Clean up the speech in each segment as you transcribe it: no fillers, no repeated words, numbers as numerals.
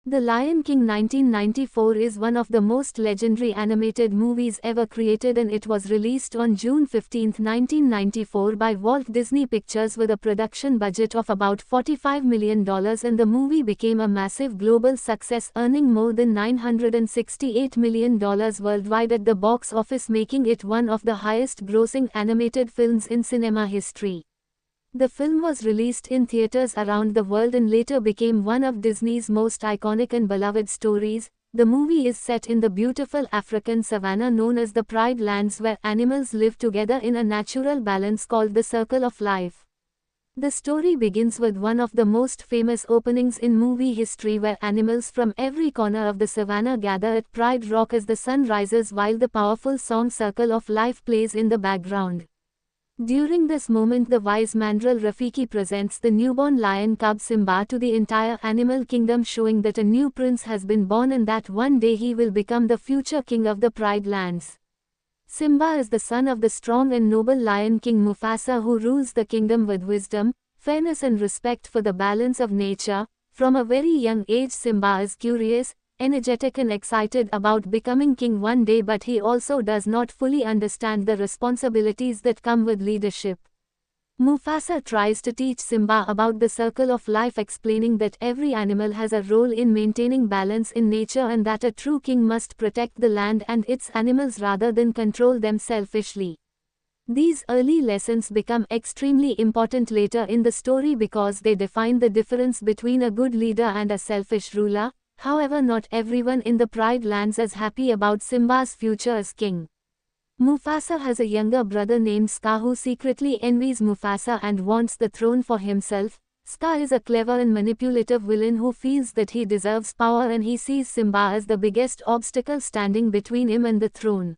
The Lion King 1994 is one of the most legendary animated movies ever created, and it was released on June 15, 1994 by Walt Disney Pictures with a production budget of about $45 million, and the movie became a massive global success, earning more than $968 million worldwide at the box office, making it one of the highest-grossing animated films in cinema history. The film was released in theaters around the world and later became one of Disney's most iconic and beloved stories. The movie is set in the beautiful African savanna known as the Pride Lands, where animals live together in a natural balance called the Circle of Life. The story begins with one of the most famous openings in movie history, where animals from every corner of the savanna gather at Pride Rock as the sun rises while the powerful song Circle of Life plays in the background. During this moment, the wise Mandrel Rafiki presents the newborn lion cub Simba to the entire animal kingdom, showing that a new prince has been born and that one day he will become the future king of the Pride Lands. Simba is the son of the strong and noble Lion King Mufasa, who rules the kingdom with wisdom, fairness and respect for the balance of nature. From a very young age, Simba is curious, energetic and excited about becoming king one day, but he also does not fully understand the responsibilities that come with leadership. Mufasa tries to teach Simba about the Circle of Life, explaining that every animal has a role in maintaining balance in nature and that a true king must protect the land and its animals rather than control them selfishly. These early lessons become extremely important later in the story because they define the difference between a good leader and a selfish ruler. However, not everyone in the Pride Lands is happy about Simba's future as king. Mufasa has a younger brother named Scar who secretly envies Mufasa and wants the throne for himself. Scar is a clever and manipulative villain who feels that he deserves power, and he sees Simba as the biggest obstacle standing between him and the throne.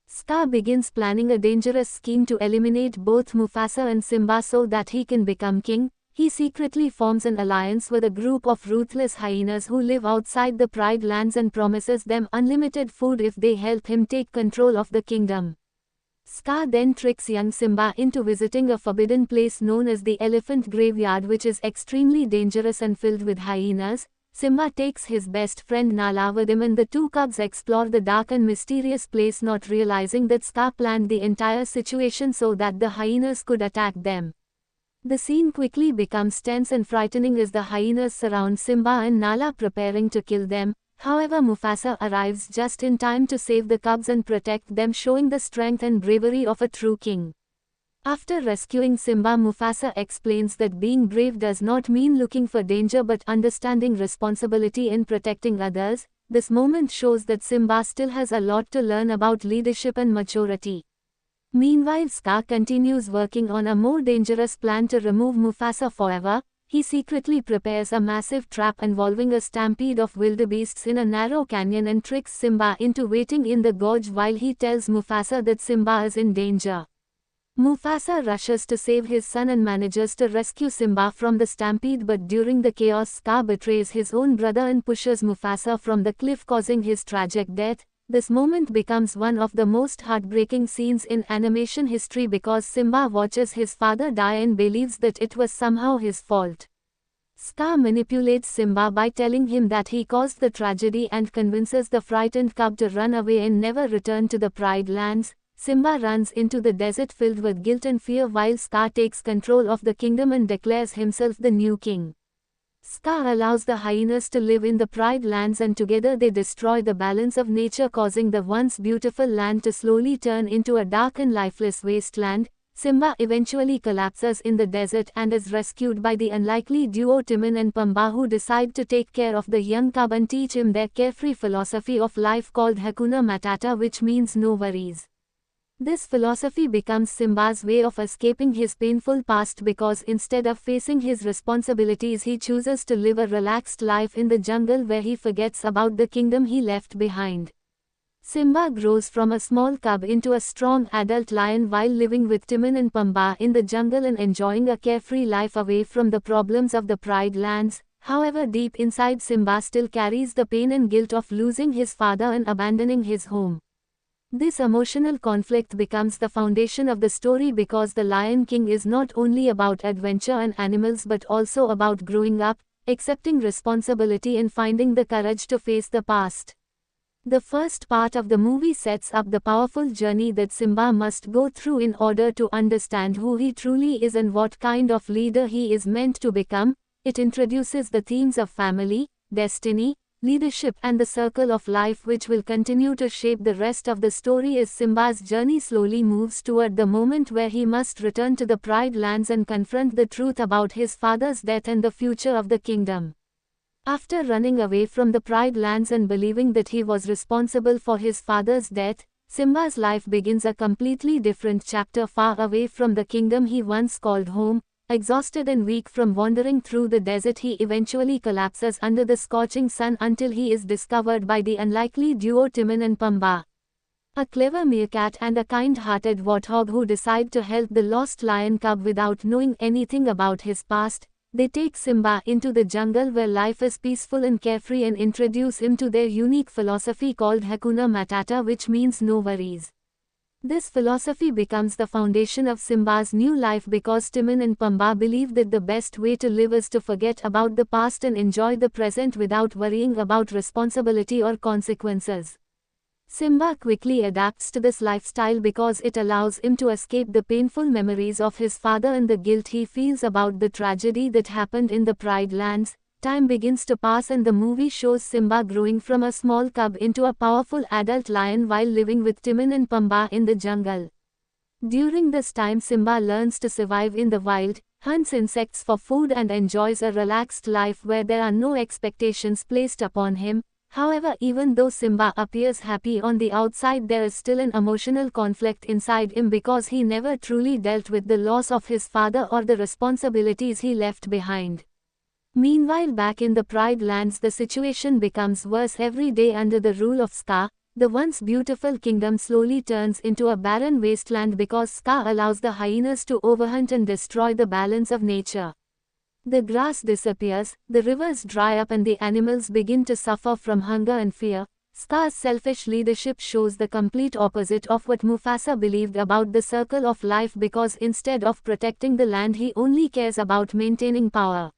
Scar begins planning a dangerous scheme to eliminate both Mufasa and Simba so that he can become king. He secretly forms an alliance with a group of ruthless hyenas who live outside the Pride Lands and promises them unlimited food if they help him take control of the kingdom. Scar then tricks young Simba into visiting a forbidden place known as the Elephant Graveyard, which is extremely dangerous and filled with hyenas. Simba takes his best friend Nala with him, and the two cubs explore the dark and mysterious place, not realizing that Scar planned the entire situation so that the hyenas could attack them. The scene quickly becomes tense and frightening as the hyenas surround Simba and Nala, preparing to kill them. However, Mufasa arrives just in time to save the cubs and protect them, showing the strength and bravery of a true king. After rescuing Simba, Mufasa explains that being brave does not mean looking for danger but understanding responsibility in protecting others. This moment shows that Simba still has a lot to learn about leadership and maturity. Meanwhile, Scar continues working on a more dangerous plan to remove Mufasa forever. He secretly prepares a massive trap involving a stampede of wildebeests in a narrow canyon and tricks Simba into waiting in the gorge while he tells Mufasa that Simba is in danger. Mufasa rushes to save his son and manages to rescue Simba from the stampede, but during the chaos, Scar betrays his own brother and pushes Mufasa from the cliff, causing his tragic death. This moment becomes one of the most heartbreaking scenes in animation history because Simba watches his father die and believes that it was somehow his fault. Scar manipulates Simba by telling him that he caused the tragedy and convinces the frightened cub to run away and never return to the Pride Lands. Simba runs into the desert filled with guilt and fear while Scar takes control of the kingdom and declares himself the new king. Scar allows the hyenas to live in the Pride Lands, and together they destroy the balance of nature, causing the once beautiful land to slowly turn into a dark and lifeless wasteland. Simba eventually collapses in the desert and is rescued by the unlikely duo Timon and Pumbaa, who decide to take care of the young cub and teach him their carefree philosophy of life called Hakuna Matata, which means no worries. This philosophy becomes Simba's way of escaping his painful past because instead of facing his responsibilities, he chooses to live a relaxed life in the jungle where he forgets about the kingdom he left behind. Simba grows from a small cub into a strong adult lion while living with Timon and Pumbaa in the jungle and enjoying a carefree life away from the problems of the Pride Lands. However, deep inside, Simba still carries the pain and guilt of losing his father and abandoning his home. This emotional conflict becomes the foundation of the story because The Lion King is not only about adventure and animals but also about growing up, accepting responsibility and finding the courage to face the past. The first part of the movie sets up the powerful journey that Simba must go through in order to understand who he truly is and what kind of leader he is meant to become. It introduces the themes of family, destiny, leadership and the circle of life, which will continue to shape the rest of the story as Simba's journey slowly moves toward the moment where he must return to the Pride Lands and confront the truth about his father's death and the future of the kingdom. After running away from the Pride Lands and believing that he was responsible for his father's death, Simba's life begins a completely different chapter far away from the kingdom he once called home. Exhausted and weak from wandering through the desert, he eventually collapses under the scorching sun until he is discovered by the unlikely duo Timon and Pumbaa, a clever meerkat and a kind-hearted warthog who decide to help the lost lion cub without knowing anything about his past. They take Simba into the jungle where life is peaceful and carefree and introduce him to their unique philosophy called Hakuna Matata, which means no worries. This philosophy becomes the foundation of Simba's new life because Timon and Pumbaa believe that the best way to live is to forget about the past and enjoy the present without worrying about responsibility or consequences. Simba quickly adapts to this lifestyle because it allows him to escape the painful memories of his father and the guilt he feels about the tragedy that happened in the Pride Lands. Time begins to pass and the movie shows Simba growing from a small cub into a powerful adult lion while living with Timon and Pumbaa in the jungle. During this time, Simba learns to survive in the wild, hunts insects for food and enjoys a relaxed life where there are no expectations placed upon him. However, even though Simba appears happy on the outside, there is still an emotional conflict inside him because he never truly dealt with the loss of his father or the responsibilities he left behind. Meanwhile, back in the Pride Lands, the situation becomes worse every day under the rule of Scar. The once beautiful kingdom slowly turns into a barren wasteland because Scar allows the hyenas to overhunt and destroy the balance of nature. The grass disappears, the rivers dry up, and the animals begin to suffer from hunger and fear. Scar's selfish leadership shows the complete opposite of what Mufasa believed about the circle of life, because instead of protecting the land, he only cares about maintaining power.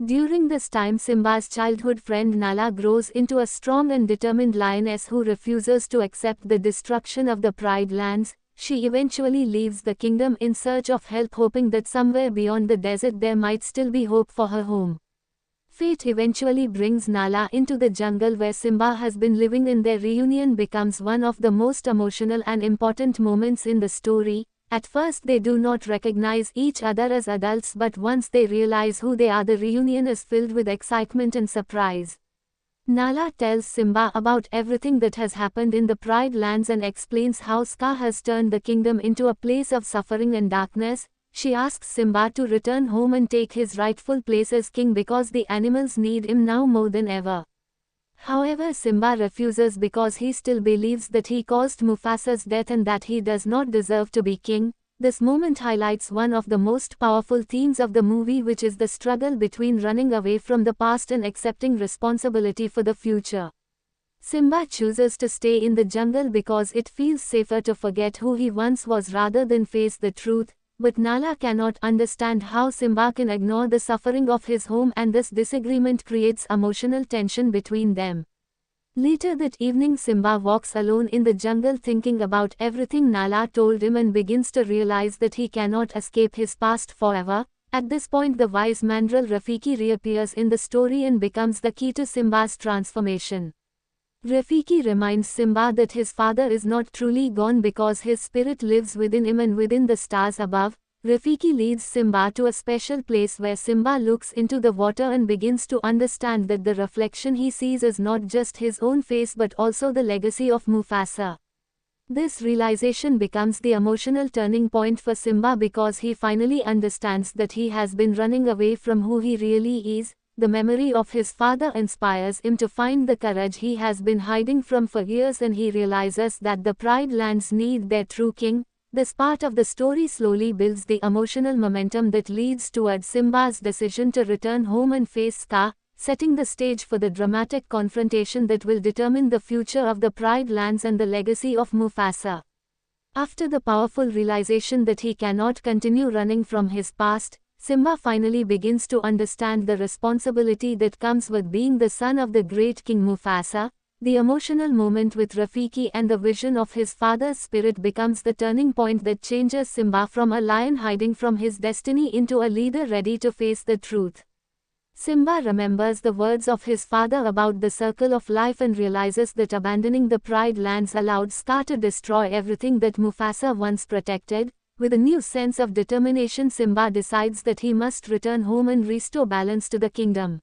During this time, Simba's childhood friend Nala grows into a strong and determined lioness who refuses to accept the destruction of the Pride Lands. She eventually leaves the kingdom in search of help, hoping that somewhere beyond the desert there might still be hope for her home. Fate eventually brings Nala into the jungle where Simba has been living, and their reunion becomes one of the most emotional and important moments in the story. At first they do not recognize each other as adults, but once they realize who they are, the reunion is filled with excitement and surprise. Nala tells Simba about everything that has happened in the Pride Lands and explains how Scar has turned the kingdom into a place of suffering and darkness. She asks Simba to return home and take his rightful place as king because the animals need him now more than ever. However, Simba refuses because he still believes that he caused Mufasa's death and that he does not deserve to be king. This moment highlights one of the most powerful themes of the movie, which is the struggle between running away from the past and accepting responsibility for the future. Simba chooses to stay in the jungle because it feels safer to forget who he once was rather than face the truth, but Nala cannot understand how Simba can ignore the suffering of his home, and this disagreement creates emotional tension between them. Later that evening, Simba walks alone in the jungle thinking about everything Nala told him and begins to realize that he cannot escape his past forever. At this point, the wise mandrill Rafiki reappears in the story and becomes the key to Simba's transformation. Rafiki reminds Simba that his father is not truly gone because his spirit lives within him and within the stars above. Rafiki leads Simba to a special place where Simba looks into the water and begins to understand that the reflection he sees is not just his own face but also the legacy of Mufasa. This realization becomes the emotional turning point for Simba because he finally understands that he has been running away from who he really is. The memory of his father inspires him to find the courage he has been hiding from for years, and he realizes that the Pride Lands need their true king. This part of the story slowly builds the emotional momentum that leads towards Simba's decision to return home and face Scar, setting the stage for the dramatic confrontation that will determine the future of the Pride Lands and the legacy of Mufasa. After the powerful realization that he cannot continue running from his past, Simba finally begins to understand the responsibility that comes with being the son of the great King Mufasa. The emotional moment with Rafiki and the vision of his father's spirit becomes the turning point that changes Simba from a lion hiding from his destiny into a leader ready to face the truth. Simba remembers the words of his father about the circle of life and realizes that abandoning the Pride Lands allowed Scar to destroy everything that Mufasa once protected. With a new sense of determination, Simba decides that he must return home and restore balance to the kingdom.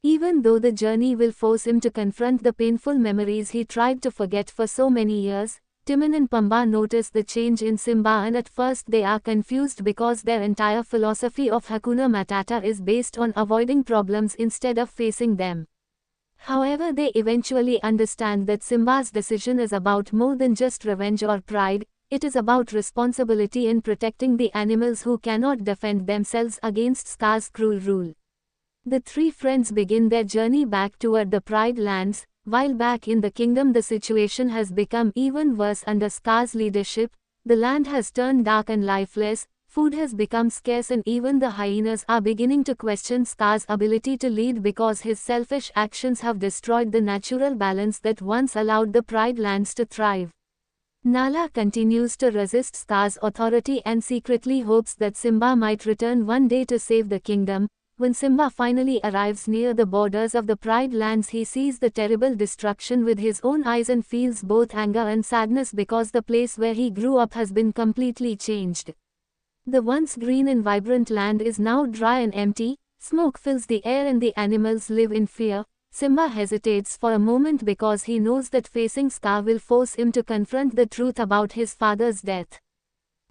Even though the journey will force him to confront the painful memories he tried to forget for so many years, Timon and Pumbaa notice the change in Simba, and at first they are confused because their entire philosophy of Hakuna Matata is based on avoiding problems instead of facing them. However, they eventually understand that Simba's decision is about more than just revenge or pride. It is about responsibility in protecting the animals who cannot defend themselves against Scar's cruel rule. The three friends begin their journey back toward the Pride Lands. While back in the kingdom, the situation has become even worse under Scar's leadership. The land has turned dark and lifeless, food has become scarce, and even the hyenas are beginning to question Scar's ability to lead because his selfish actions have destroyed the natural balance that once allowed the Pride Lands to thrive. Nala continues to resist Scar's authority and secretly hopes that Simba might return one day to save the kingdom. When Simba finally arrives near the borders of the Pride Lands, he sees the terrible destruction with his own eyes and feels both anger and sadness because the place where he grew up has been completely changed. The once green and vibrant land is now dry and empty, smoke fills the air and the animals live in fear. Simba hesitates for a moment because he knows that facing Scar will force him to confront the truth about his father's death.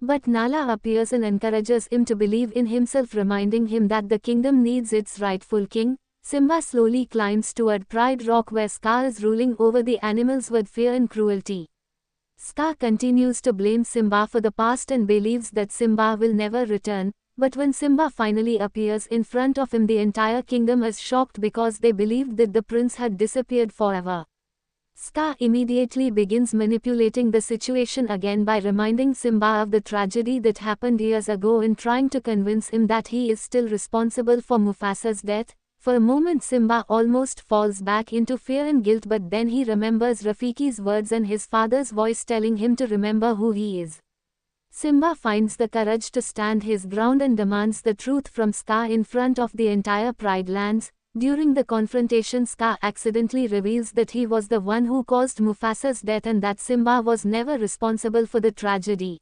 But Nala appears and encourages him to believe in himself, reminding him that the kingdom needs its rightful king. Simba slowly climbs toward Pride Rock where Scar is ruling over the animals with fear and cruelty. Scar continues to blame Simba for the past and believes that Simba will never return, but when Simba finally appears in front of him, the entire kingdom is shocked because they believed that the prince had disappeared forever. Scar immediately begins manipulating the situation again by reminding Simba of the tragedy that happened years ago and trying to convince him that he is still responsible for Mufasa's death. For a moment Simba almost falls back into fear and guilt, but then he remembers Rafiki's words and his father's voice telling him to remember who he is. Simba finds the courage to stand his ground and demands the truth from Scar in front of the entire Pride Lands. During the confrontation, Scar accidentally reveals that he was the one who caused Mufasa's death and that Simba was never responsible for the tragedy.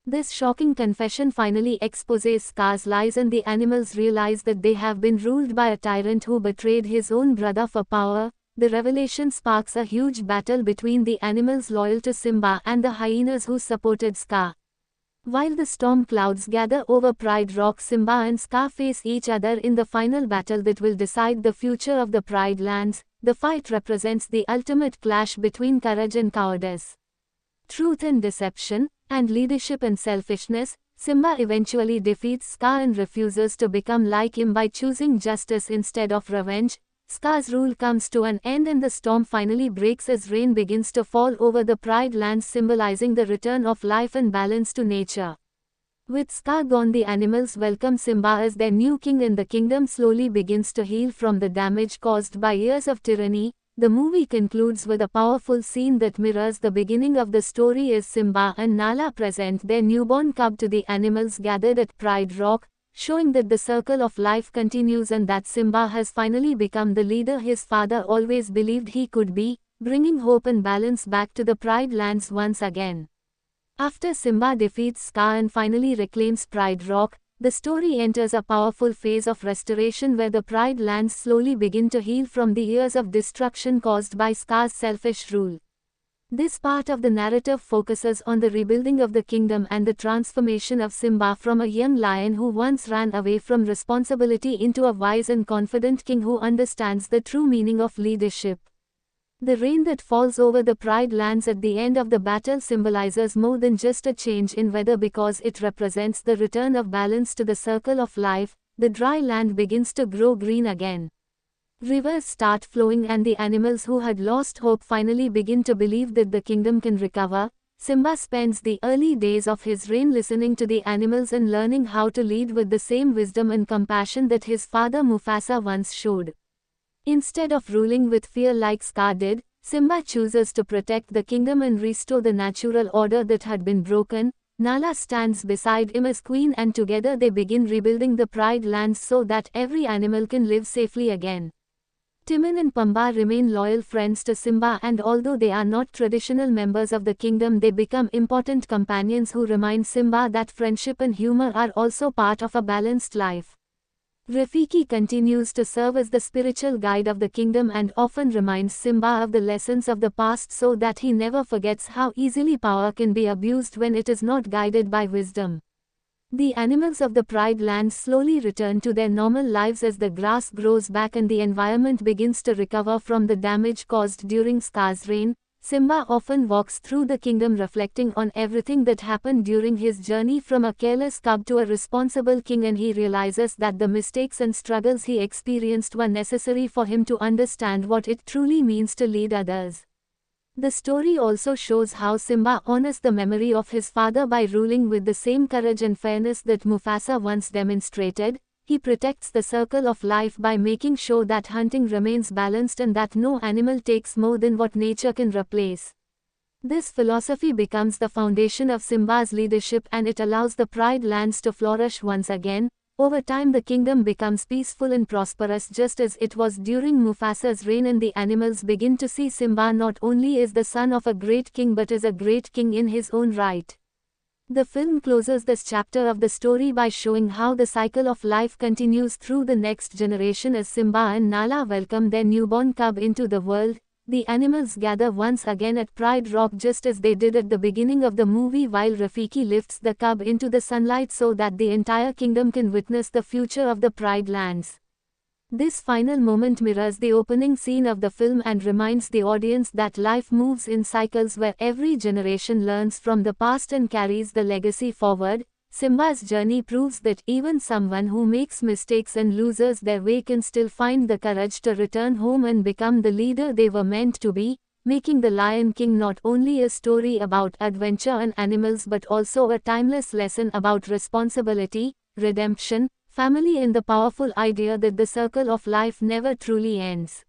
This shocking confession finally exposes Scar's lies and the animals realize that they have been ruled by a tyrant who betrayed his own brother for power. The revelation sparks a huge battle between the animals loyal to Simba and the hyenas who supported Scar. While the storm clouds gather over Pride Rock, Simba and Scar face each other in the final battle that will decide the future of the Pride Lands. The fight represents the ultimate clash between courage and cowardice, truth and deception, and leadership and selfishness. Simba eventually defeats Scar and refuses to become like him by choosing justice instead of revenge. Scar's rule comes to an end and the storm finally breaks as rain begins to fall over the Pride Lands, symbolizing the return of life and balance to nature. With Scar gone, the animals welcome Simba as their new king and the kingdom slowly begins to heal from the damage caused by years of tyranny. The movie concludes with a powerful scene that mirrors the beginning of the story as Simba and Nala present their newborn cub to the animals gathered at Pride Rock, showing that the circle of life continues and that Simba has finally become the leader his father always believed he could be, bringing hope and balance back to the Pride Lands once again. After Simba defeats Scar and finally reclaims Pride Rock, the story enters a powerful phase of restoration where the Pride Lands slowly begin to heal from the years of destruction caused by Scar's selfish rule. This part of the narrative focuses on the rebuilding of the kingdom and the transformation of Simba from a young lion who once ran away from responsibility into a wise and confident king who understands the true meaning of leadership. The rain that falls over the Pride Lands at the end of the battle symbolizes more than just a change in weather because it represents the return of balance to the circle of life. The dry land begins to grow green again. Rivers start flowing and the animals who had lost hope finally begin to believe that the kingdom can recover. Simba spends the early days of his reign listening to the animals and learning how to lead with the same wisdom and compassion that his father Mufasa once showed. Instead of ruling with fear like Scar did, Simba chooses to protect the kingdom and restore the natural order that had been broken. Nala stands beside him as queen and together they begin rebuilding the Pride Lands so that every animal can live safely again. Timon and Pumbaa remain loyal friends to Simba, and although they are not traditional members of the kingdom, they become important companions who remind Simba that friendship and humor are also part of a balanced life. Rafiki continues to serve as the spiritual guide of the kingdom and often reminds Simba of the lessons of the past so that he never forgets how easily power can be abused when it is not guided by wisdom. The animals of the Pride Lands slowly return to their normal lives as the grass grows back and the environment begins to recover from the damage caused during Scar's reign. Simba often walks through the kingdom reflecting on everything that happened during his journey from a careless cub to a responsible king, and he realizes that the mistakes and struggles he experienced were necessary for him to understand what it truly means to lead others. The story also shows how Simba honors the memory of his father by ruling with the same courage and fairness that Mufasa once demonstrated. He protects the circle of life by making sure that hunting remains balanced and that no animal takes more than what nature can replace. This philosophy becomes the foundation of Simba's leadership and it allows the Pride Lands to flourish once again. Over time the kingdom becomes peaceful and prosperous just as it was during Mufasa's reign, and the animals begin to see Simba not only as the son of a great king but as a great king in his own right. The film closes this chapter of the story by showing how the cycle of life continues through the next generation as Simba and Nala welcome their newborn cub into the world. The animals gather once again at Pride Rock just as they did at the beginning of the movie, while Rafiki lifts the cub into the sunlight so that the entire kingdom can witness the future of the Pride lands. This final moment mirrors the opening scene of the film and reminds the audience that life moves in cycles where every generation learns from the past and carries the legacy forward. Simba's journey proves that even someone who makes mistakes and loses their way can still find the courage to return home and become the leader they were meant to be, making The Lion King not only a story about adventure and animals but also a timeless lesson about responsibility, redemption, family, and the powerful idea that the circle of life never truly ends.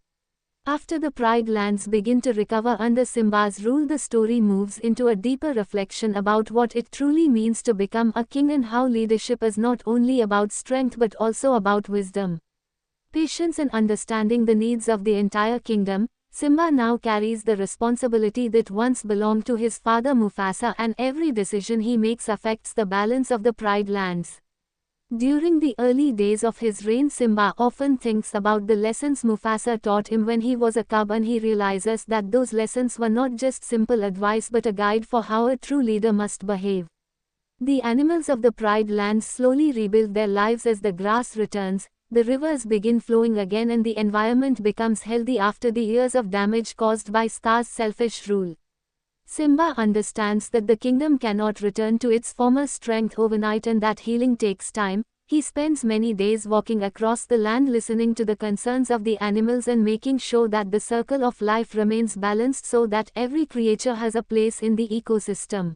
After the Pride lands begin to recover under Simba's rule, the story moves into a deeper reflection about what it truly means to become a king and how leadership is not only about strength but also about wisdom, patience, and understanding the needs of the entire kingdom. Simba now carries the responsibility that once belonged to his father Mufasa, and every decision he makes affects the balance of the Pride lands. During the early days of his reign, Simba often thinks about the lessons Mufasa taught him when he was a cub, and he realizes that those lessons were not just simple advice but a guide for how a true leader must behave. The animals of the Pride lands slowly rebuild their lives as the grass returns, the rivers begin flowing again, and the environment becomes healthy after the years of damage caused by Scar's selfish rule. Simba understands that the kingdom cannot return to its former strength overnight and that healing takes time. He spends many days walking across the land, listening to the concerns of the animals and making sure that the circle of life remains balanced so that every creature has a place in the ecosystem.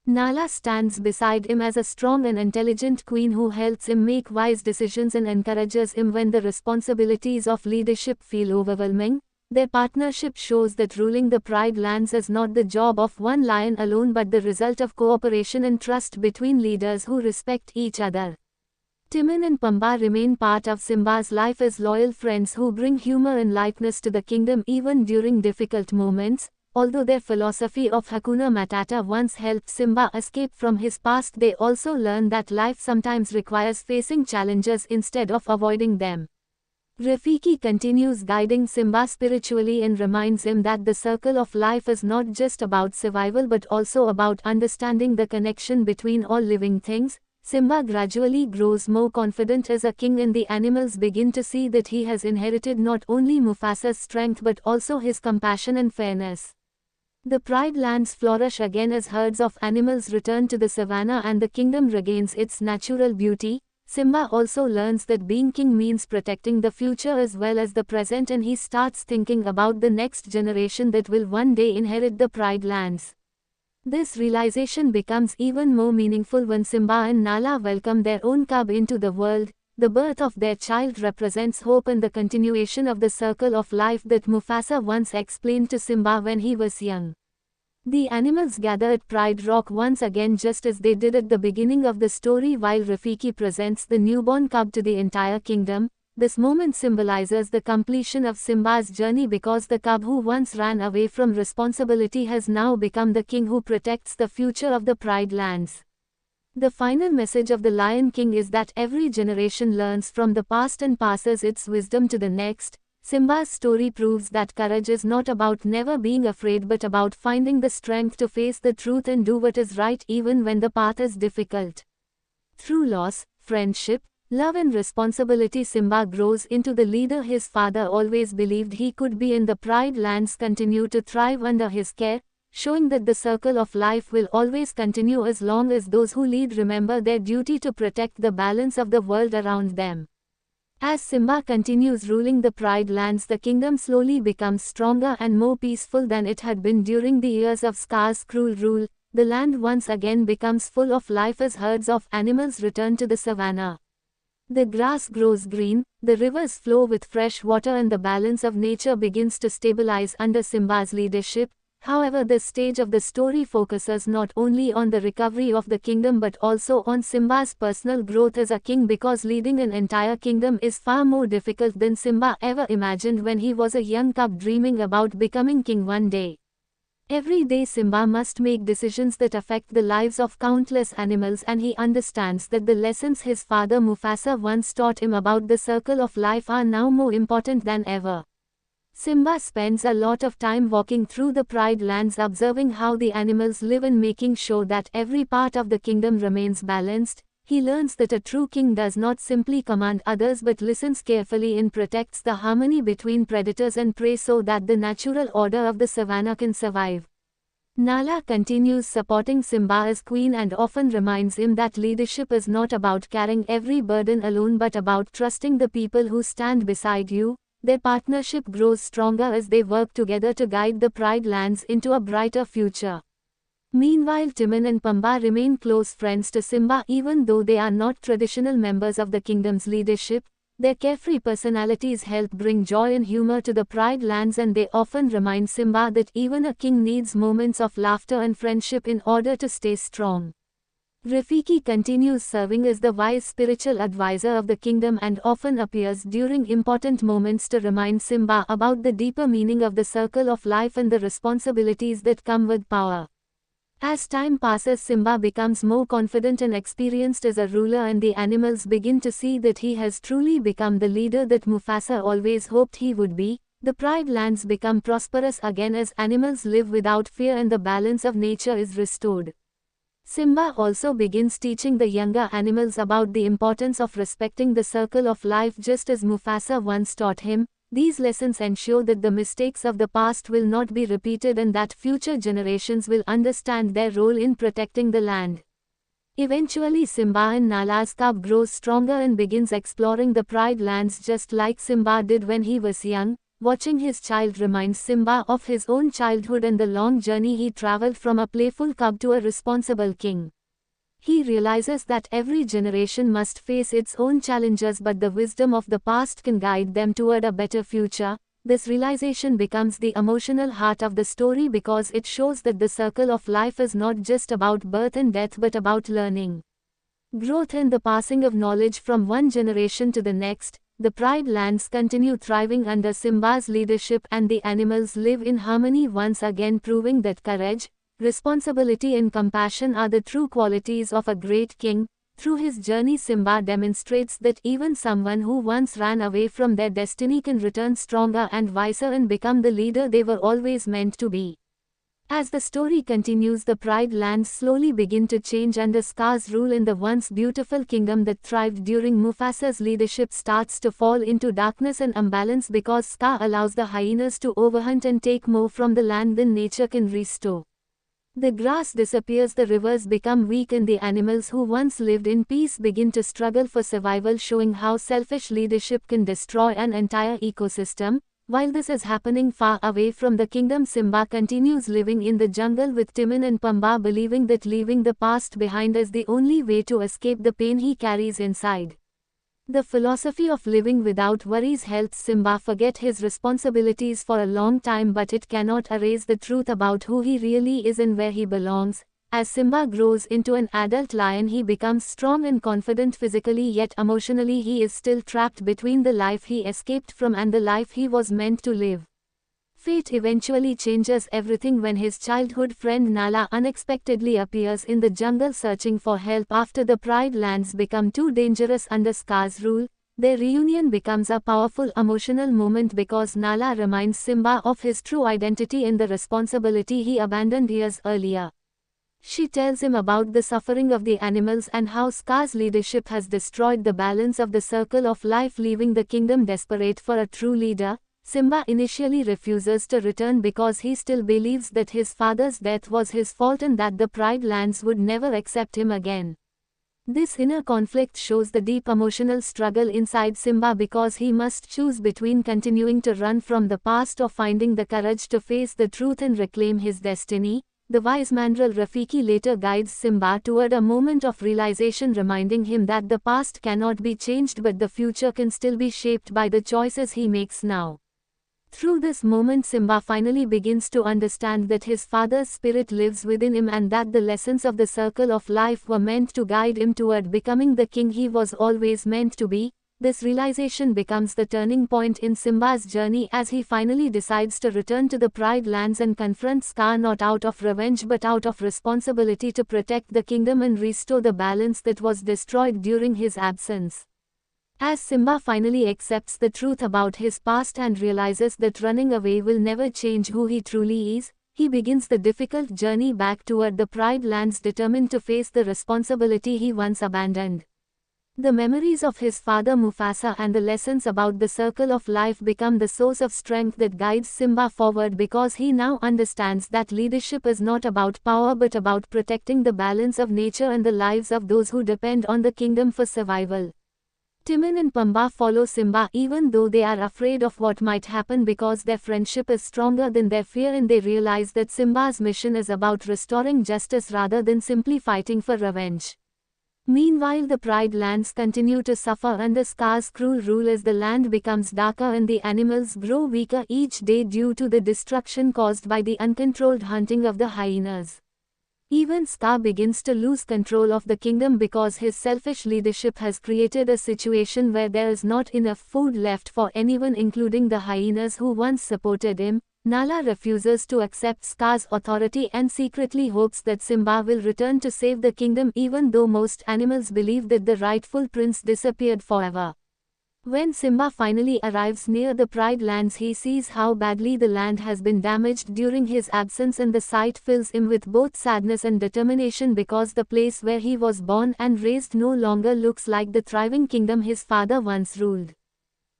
Nala stands beside him as a strong and intelligent queen who helps him make wise decisions and encourages him when the responsibilities of leadership feel overwhelming. Their partnership shows that ruling the Pride lands is not the job of one lion alone but the result of cooperation and trust between leaders who respect each other. Timon and Pumbaa remain part of Simba's life as loyal friends who bring humor and lightness to the kingdom even during difficult moments. Although their philosophy of Hakuna Matata once helped Simba escape from his past, they also learn that life sometimes requires facing challenges instead of avoiding them. Rafiki continues guiding Simba spiritually and reminds him that the circle of life is not just about survival but also about understanding the connection between all living things. Simba gradually grows more confident as a king, and the animals begin to see that he has inherited not only Mufasa's strength but also his compassion and fairness. The Pride lands flourish again as herds of animals return to the savannah and the kingdom regains its natural beauty. Simba also learns that being king means protecting the future as well as the present, and he starts thinking about the next generation that will one day inherit the Pride lands. This realization becomes even more meaningful when Simba and Nala welcome their own cub into the world. The birth of their child represents hope and the continuation of the circle of life that Mufasa once explained to Simba when he was young. The animals gather at Pride Rock once again just as they did at the beginning of the story, while Rafiki presents the newborn cub to the entire kingdom. This moment symbolizes the completion of Simba's journey because the cub who once ran away from responsibility has now become the king who protects the future of the Pride lands. The final message of The Lion King is that every generation learns from the past and passes its wisdom to the next. Simba's story proves that courage is not about never being afraid but about finding the strength to face the truth and do what is right even when the path is difficult. Through loss, friendship, love and responsibility, Simba grows into the leader his father always believed he could be, and the Pride lands continue to thrive under his care, showing that the circle of life will always continue as long as those who lead remember their duty to protect the balance of the world around them. As Simba continues ruling the Pride lands, the kingdom slowly becomes stronger and more peaceful than it had been during the years of Scar's cruel rule. The land once again becomes full of life as herds of animals return to the savannah. The grass grows green, the rivers flow with fresh water, and the balance of nature begins to stabilize under Simba's leadership. However, this stage of the story focuses not only on the recovery of the kingdom but also on Simba's personal growth as a king, because leading an entire kingdom is far more difficult than Simba ever imagined when he was a young cub dreaming about becoming king one day. Every day Simba must make decisions that affect the lives of countless animals, and he understands that the lessons his father Mufasa once taught him about the circle of life are now more important than ever. Simba spends a lot of time walking through the Pride Lands, observing how the animals live and making sure that every part of the kingdom remains balanced. He learns that a true king does not simply command others but listens carefully and protects the harmony between predators and prey so that the natural order of the savannah can survive. Nala continues supporting Simba as queen and often reminds him that leadership is not about carrying every burden alone but about trusting the people who stand beside you. Their partnership grows stronger as they work together to guide the Pride Lands into a brighter future. Meanwhile, Timon and Pumbaa remain close friends to Simba even though they are not traditional members of the kingdom's leadership. Their carefree personalities help bring joy and humor to the Pride Lands, and they often remind Simba that even a king needs moments of laughter and friendship in order to stay strong. Rafiki continues serving as the wise spiritual advisor of the kingdom and often appears during important moments to remind Simba about the deeper meaning of the circle of life and the responsibilities that come with power. As time passes, Simba becomes more confident and experienced as a ruler, and the animals begin to see that he has truly become the leader that Mufasa always hoped he would be. The Pride Lands become prosperous again as animals live without fear and the balance of nature is restored. Simba also begins teaching the younger animals about the importance of respecting the circle of life just as Mufasa once taught him. These lessons ensure that the mistakes of the past will not be repeated and that future generations will understand their role in protecting the land. Eventually, Simba and Nala's cub grows stronger and begins exploring the Pride Lands just like Simba did when he was young. Watching his child reminds Simba of his own childhood and the long journey he traveled from a playful cub to a responsible king. He realizes that every generation must face its own challenges, but the wisdom of the past can guide them toward a better future. This realization becomes the emotional heart of the story because it shows that the circle of life is not just about birth and death but about learning, growth and the passing of knowledge from one generation to the next. The Pride Lands continue thriving under Simba's leadership and the animals live in harmony once again, proving that courage, responsibility and compassion are the true qualities of a great king. Through his journey, Simba demonstrates that even someone who once ran away from their destiny can return stronger and wiser and become the leader they were always meant to be. As the story continues, the Pride Lands slowly begin to change under Scar's rule, and the once beautiful kingdom that thrived during Mufasa's leadership starts to fall into darkness and imbalance because Scar allows the hyenas to overhunt and take more from the land than nature can restore. The grass disappears, the rivers become weak, and the animals who once lived in peace begin to struggle for survival, showing how selfish leadership can destroy an entire ecosystem. While this is happening far away from the kingdom, Simba continues living in the jungle with Timon and Pumbaa, believing that leaving the past behind is the only way to escape the pain he carries inside. The philosophy of living without worries helps Simba forget his responsibilities for a long time, but it cannot erase the truth about who he really is and where he belongs. As Simba grows into an adult lion, he becomes strong and confident physically, yet emotionally he is still trapped between the life he escaped from and the life he was meant to live. Fate eventually changes everything when his childhood friend Nala unexpectedly appears in the jungle searching for help after the Pride Lands become too dangerous under Scar's rule. Their reunion becomes a powerful emotional moment because Nala reminds Simba of his true identity and the responsibility he abandoned years earlier. She tells him about the suffering of the animals and how Scar's leadership has destroyed the balance of the circle of life, leaving the kingdom desperate for a true leader. Simba initially refuses to return because he still believes that his father's death was his fault and that the Pride Lands would never accept him again. This inner conflict shows the deep emotional struggle inside Simba because he must choose between continuing to run from the past or finding the courage to face the truth and reclaim his destiny. The wise Mandrill Rafiki later guides Simba toward a moment of realization, reminding him that the past cannot be changed but the future can still be shaped by the choices he makes now. Through this moment, Simba finally begins to understand that his father's spirit lives within him and that the lessons of the circle of life were meant to guide him toward becoming the king he was always meant to be. This realization becomes the turning point in Simba's journey as he finally decides to return to the Pride Lands and confront Scar not out of revenge but out of responsibility to protect the kingdom and restore the balance that was destroyed during his absence. As Simba finally accepts the truth about his past and realizes that running away will never change who he truly is, he begins the difficult journey back toward the Pride Lands determined to face the responsibility he once abandoned. The memories of his father Mufasa and the lessons about the circle of life become the source of strength that guides Simba forward because he now understands that leadership is not about power but about protecting the balance of nature and the lives of those who depend on the kingdom for survival. Timon and Pumbaa follow Simba even though they are afraid of what might happen because their friendship is stronger than their fear and they realize that Simba's mission is about restoring justice rather than simply fighting for revenge. Meanwhile, the Pride Lands continue to suffer under Scar's cruel rule as the land becomes darker and the animals grow weaker each day due to the destruction caused by the uncontrolled hunting of the hyenas. Even Scar begins to lose control of the kingdom because his selfish leadership has created a situation where there is not enough food left for anyone, including the hyenas who once supported him. Nala refuses to accept Scar's authority and secretly hopes that Simba will return to save the kingdom even though most animals believe that the rightful prince disappeared forever. When Simba finally arrives near the Pride Lands, he sees how badly the land has been damaged during his absence and the sight fills him with both sadness and determination because the place where he was born and raised no longer looks like the thriving kingdom his father once ruled.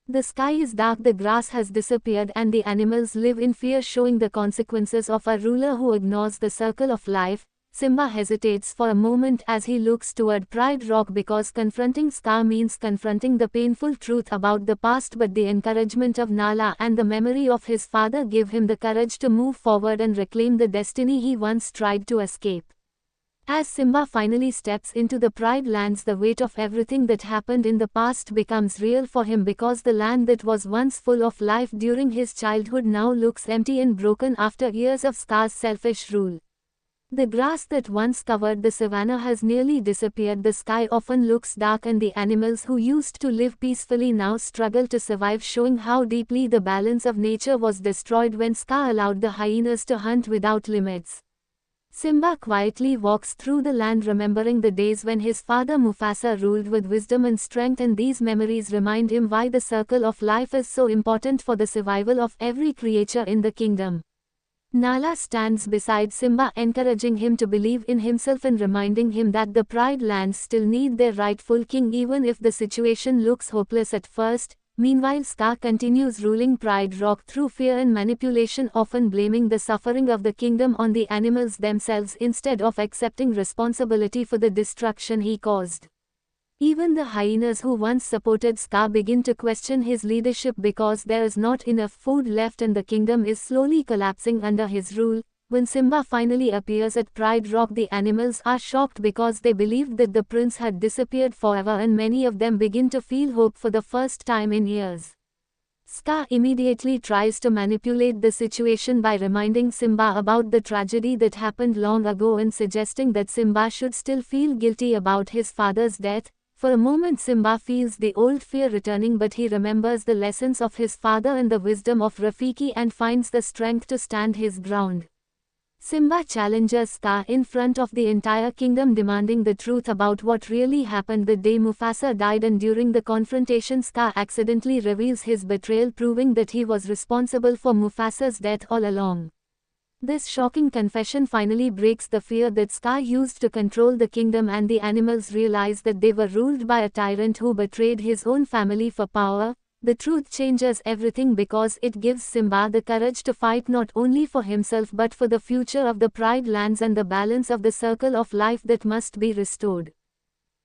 The sky is dark, the grass has disappeared and the animals live in fear, showing the consequences of a ruler who ignores the circle of life. Simba hesitates for a moment as he looks toward Pride Rock because confronting Scar means confronting the painful truth about the past, but the encouragement of Nala and the memory of his father give him the courage to move forward and reclaim the destiny he once tried to escape. As Simba finally steps into the Pride Lands, the weight of everything that happened in the past becomes real for him because the land that was once full of life during his childhood now looks empty and broken after years of Scar's selfish rule. The grass that once covered the savanna has nearly disappeared, the sky often looks dark and the animals who used to live peacefully now struggle to survive, showing how deeply the balance of nature was destroyed when Scar allowed the hyenas to hunt without limits. Simba quietly walks through the land remembering the days when his father Mufasa ruled with wisdom and strength, and these memories remind him why the circle of life is so important for the survival of every creature in the kingdom. Nala stands beside Simba, encouraging him to believe in himself and reminding him that the Pride Lands still need their rightful king even if the situation looks hopeless at first. Meanwhile, Scar continues ruling Pride Rock through fear and manipulation, often blaming the suffering of the kingdom on the animals themselves instead of accepting responsibility for the destruction he caused. Even the hyenas who once supported Scar begin to question his leadership because there is not enough food left and the kingdom is slowly collapsing under his rule. When Simba finally appears at Pride Rock, the animals are shocked because they believed that the prince had disappeared forever, and many of them begin to feel hope for the first time in years. Scar immediately tries to manipulate the situation by reminding Simba about the tragedy that happened long ago and suggesting that Simba should still feel guilty about his father's death. For a moment Simba feels the old fear returning, but he remembers the lessons of his father and the wisdom of Rafiki and finds the strength to stand his ground. Simba challenges Scar in front of the entire kingdom, demanding the truth about what really happened the day Mufasa died, and during the confrontation Scar accidentally reveals his betrayal, proving that he was responsible for Mufasa's death all along. This shocking confession finally breaks the fear that Scar used to control the kingdom, and the animals realize that they were ruled by a tyrant who betrayed his own family for power. The truth changes everything because it gives Simba the courage to fight not only for himself but for the future of the Pride Lands and the balance of the circle of life that must be restored.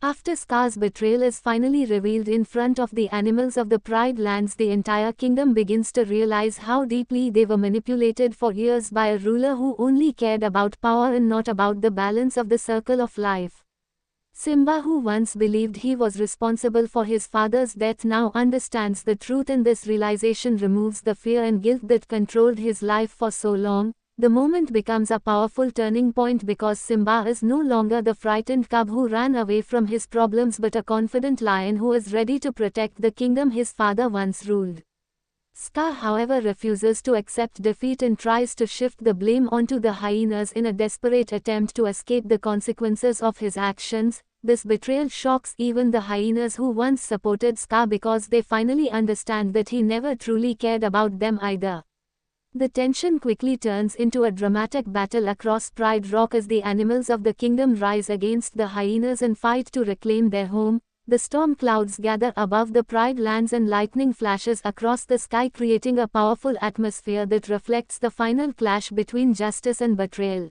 After Scar's betrayal is finally revealed in front of the animals of the Pride Lands, the entire kingdom begins to realize how deeply they were manipulated for years by a ruler who only cared about power and not about the balance of the circle of life. Simba, who once believed he was responsible for his father's death, now understands the truth, and this realization removes the fear and guilt that controlled his life for so long. The moment becomes a powerful turning point because Simba is no longer the frightened cub who ran away from his problems but a confident lion who is ready to protect the kingdom his father once ruled. Scar, however, refuses to accept defeat and tries to shift the blame onto the hyenas in a desperate attempt to escape the consequences of his actions. This betrayal shocks even the hyenas who once supported Scar because they finally understand that he never truly cared about them either. The tension quickly turns into a dramatic battle across Pride Rock as the animals of the kingdom rise against the hyenas and fight to reclaim their home. The storm clouds gather above the Pride lands and lightning flashes across the sky, creating a powerful atmosphere that reflects the final clash between justice and betrayal.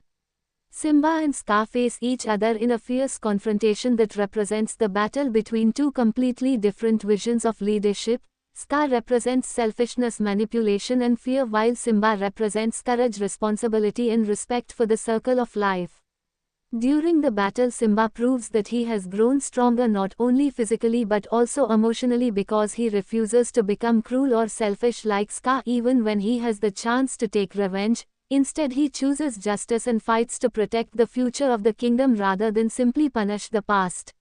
Simba and Scar face each other in a fierce confrontation that represents the battle between two completely different visions of leadership. Scar represents selfishness, manipulation and fear, while Simba represents courage, responsibility and respect for the circle of life. During the battle, Simba proves that he has grown stronger not only physically but also emotionally because he refuses to become cruel or selfish like Scar even when he has the chance to take revenge. Instead, he chooses justice and fights to protect the future of the kingdom rather than simply punish the past.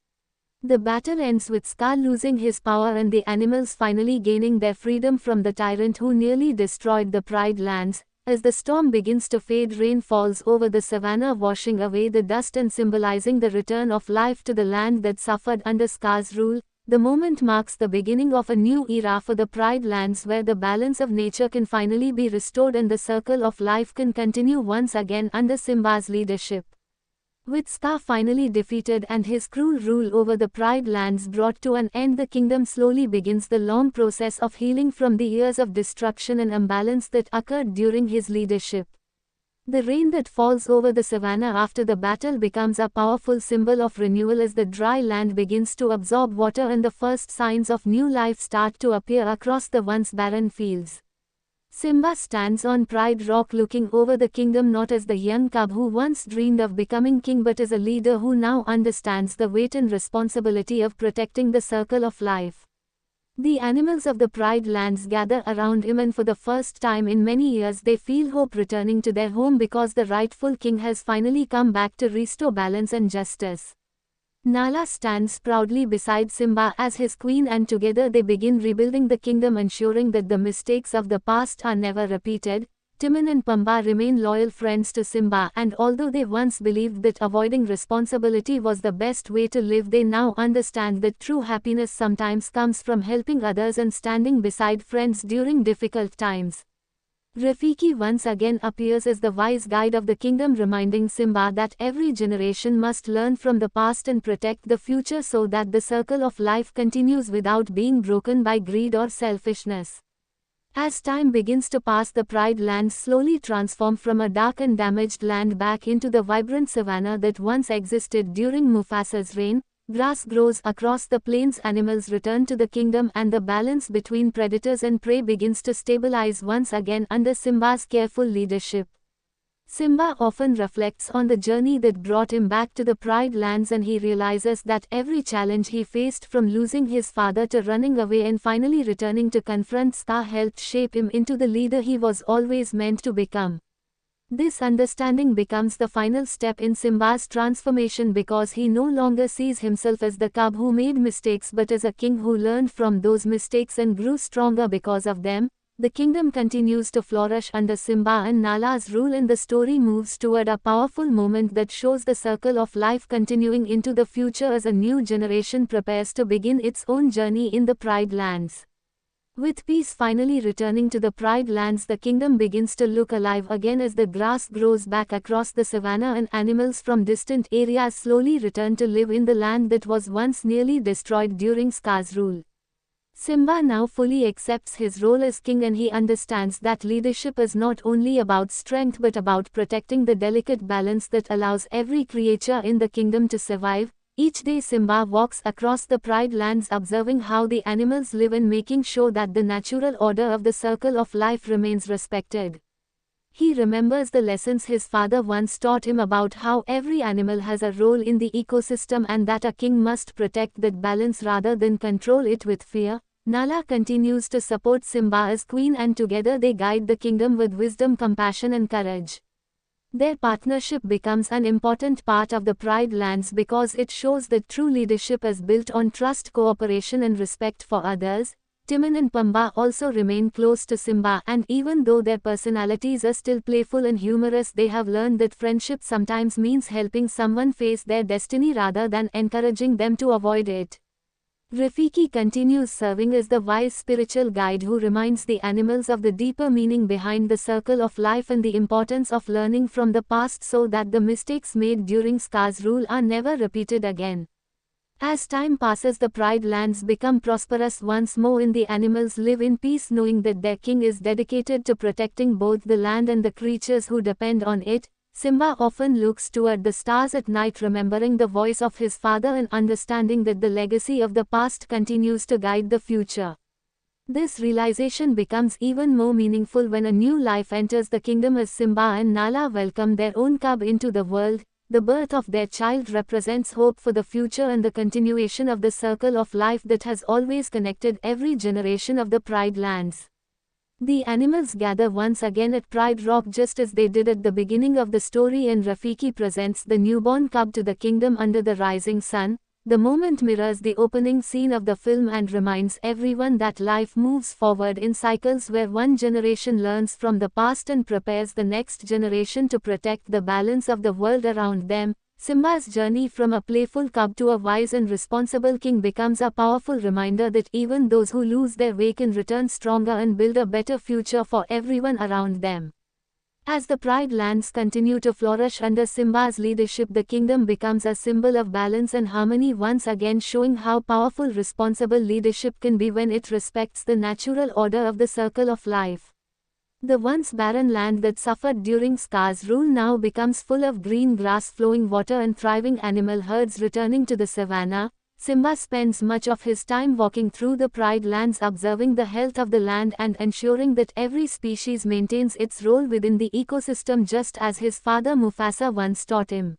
The battle ends with Scar losing his power and the animals finally gaining their freedom from the tyrant who nearly destroyed the Pride lands. As the storm begins to fade, rain falls over the savannah, washing away the dust and symbolizing the return of life to the land that suffered under Scar's rule. The moment marks the beginning of a new era for the Pride lands where the balance of nature can finally be restored and the circle of life can continue once again under Simba's leadership. With Scar finally defeated and his cruel rule over the Pride lands brought to an end, the kingdom slowly begins the long process of healing from the years of destruction and imbalance that occurred during his leadership. The rain that falls over the savannah after the battle becomes a powerful symbol of renewal as the dry land begins to absorb water and the first signs of new life start to appear across the once barren fields. Simba stands on Pride Rock looking over the kingdom not as the young cub who once dreamed of becoming king but as a leader who now understands the weight and responsibility of protecting the circle of life. The animals of the Pride lands gather around him and for the first time in many years they feel hope returning to their home because the rightful king has finally come back to restore balance and justice. Nala stands proudly beside Simba as his queen and together they begin rebuilding the kingdom, ensuring that the mistakes of the past are never repeated. Timon and Pumbaa remain loyal friends to Simba, and although they once believed that avoiding responsibility was the best way to live, they now understand that true happiness sometimes comes from helping others and standing beside friends during difficult times. Rafiki once again appears as the wise guide of the kingdom, reminding Simba that every generation must learn from the past and protect the future so that the circle of life continues without being broken by greed or selfishness. As time begins to pass, the Pride lands slowly transform from a dark and damaged land back into the vibrant savanna that once existed during Mufasa's reign. Grass grows across the plains, animals return to the kingdom, and the balance between predators and prey begins to stabilize once again under Simba's careful leadership. Simba often reflects on the journey that brought him back to the Pride lands, and he realizes that every challenge he faced, from losing his father to running away and finally returning to confront Scar, helped shape him into the leader he was always meant to become. This understanding becomes the final step in Simba's transformation because he no longer sees himself as the cub who made mistakes but as a king who learned from those mistakes and grew stronger because of them. The kingdom continues to flourish under Simba and Nala's rule, and the story moves toward a powerful moment that shows the circle of life continuing into the future as a new generation prepares to begin its own journey in the Pride lands. With peace finally returning to the Pride lands, the kingdom begins to look alive again as the grass grows back across the savannah and animals from distant areas slowly return to live in the land that was once nearly destroyed during Scar's rule. Simba now fully accepts his role as king, and he understands that leadership is not only about strength but about protecting the delicate balance that allows every creature in the kingdom to survive. Each day Simba walks across the Pride lands, observing how the animals live and making sure that the natural order of the circle of life remains respected. He remembers the lessons his father once taught him about how every animal has a role in the ecosystem and that a king must protect that balance rather than control it with fear. Nala continues to support Simba as queen, and together they guide the kingdom with wisdom, compassion and courage. Their partnership becomes an important part of the Pride Lands because it shows that true leadership is built on trust, cooperation and respect for others. Timon and Pumbaa also remain close to Simba, and even though their personalities are still playful and humorous, they have learned that friendship sometimes means helping someone face their destiny rather than encouraging them to avoid it. Rafiki continues serving as the wise spiritual guide who reminds the animals of the deeper meaning behind the circle of life and the importance of learning from the past so that the mistakes made during Scar's rule are never repeated again. As time passes, the Pride Lands become prosperous once more and the animals live in peace knowing that their king is dedicated to protecting both the land and the creatures who depend on it. Simba often looks toward the stars at night, remembering the voice of his father and understanding that the legacy of the past continues to guide the future. This realization becomes even more meaningful when a new life enters the kingdom as Simba and Nala welcome their own cub into the world. The birth of their child represents hope for the future and the continuation of the circle of life that has always connected every generation of the Pride Lands. The animals gather once again at Pride Rock just as they did at the beginning of the story, and Rafiki presents the newborn cub to the kingdom under the rising sun. The moment mirrors the opening scene of the film and reminds everyone that life moves forward in cycles where one generation learns from the past and prepares the next generation to protect the balance of the world around them. Simba's journey from a playful cub to a wise and responsible king becomes a powerful reminder that even those who lose their way can return stronger and build a better future for everyone around them. As the Pride Lands continue to flourish under Simba's leadership, the kingdom becomes a symbol of balance and harmony, once again showing how powerful responsible leadership can be when it respects the natural order of the circle of life. The once barren land that suffered during Scar's rule now becomes full of green grass, flowing water and thriving animal herds returning to the savannah. Simba spends much of his time walking through the Pride Lands, observing the health of the land and ensuring that every species maintains its role within the ecosystem, just as his father Mufasa once taught him.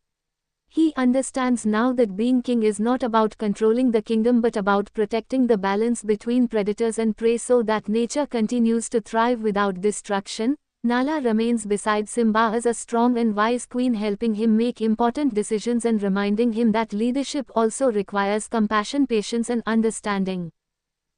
He understands now that being king is not about controlling the kingdom but about protecting the balance between predators and prey so that nature continues to thrive without destruction. Nala remains beside Simba as a strong and wise queen, helping him make important decisions and reminding him that leadership also requires compassion, patience and understanding.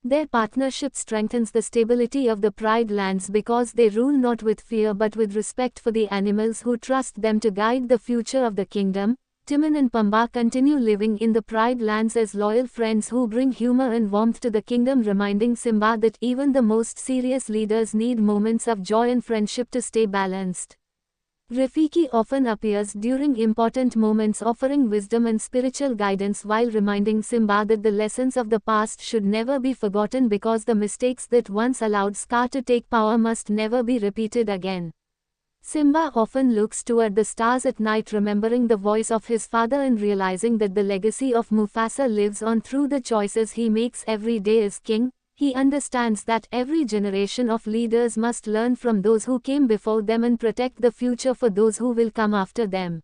Their partnership strengthens the stability of the Pride Lands because they rule not with fear but with respect for the animals who trust them to guide the future of the kingdom. Timon and Pumbaa continue living in the Pride Lands as loyal friends who bring humor and warmth to the kingdom, reminding Simba that even the most serious leaders need moments of joy and friendship to stay balanced. Rafiki often appears during important moments, offering wisdom and spiritual guidance while reminding Simba that the lessons of the past should never be forgotten because the mistakes that once allowed Scar to take power must never be repeated again. Simba often looks toward the stars at night, remembering the voice of his father and realizing that the legacy of Mufasa lives on through the choices he makes every day as king. He understands that every generation of leaders must learn from those who came before them and protect the future for those who will come after them.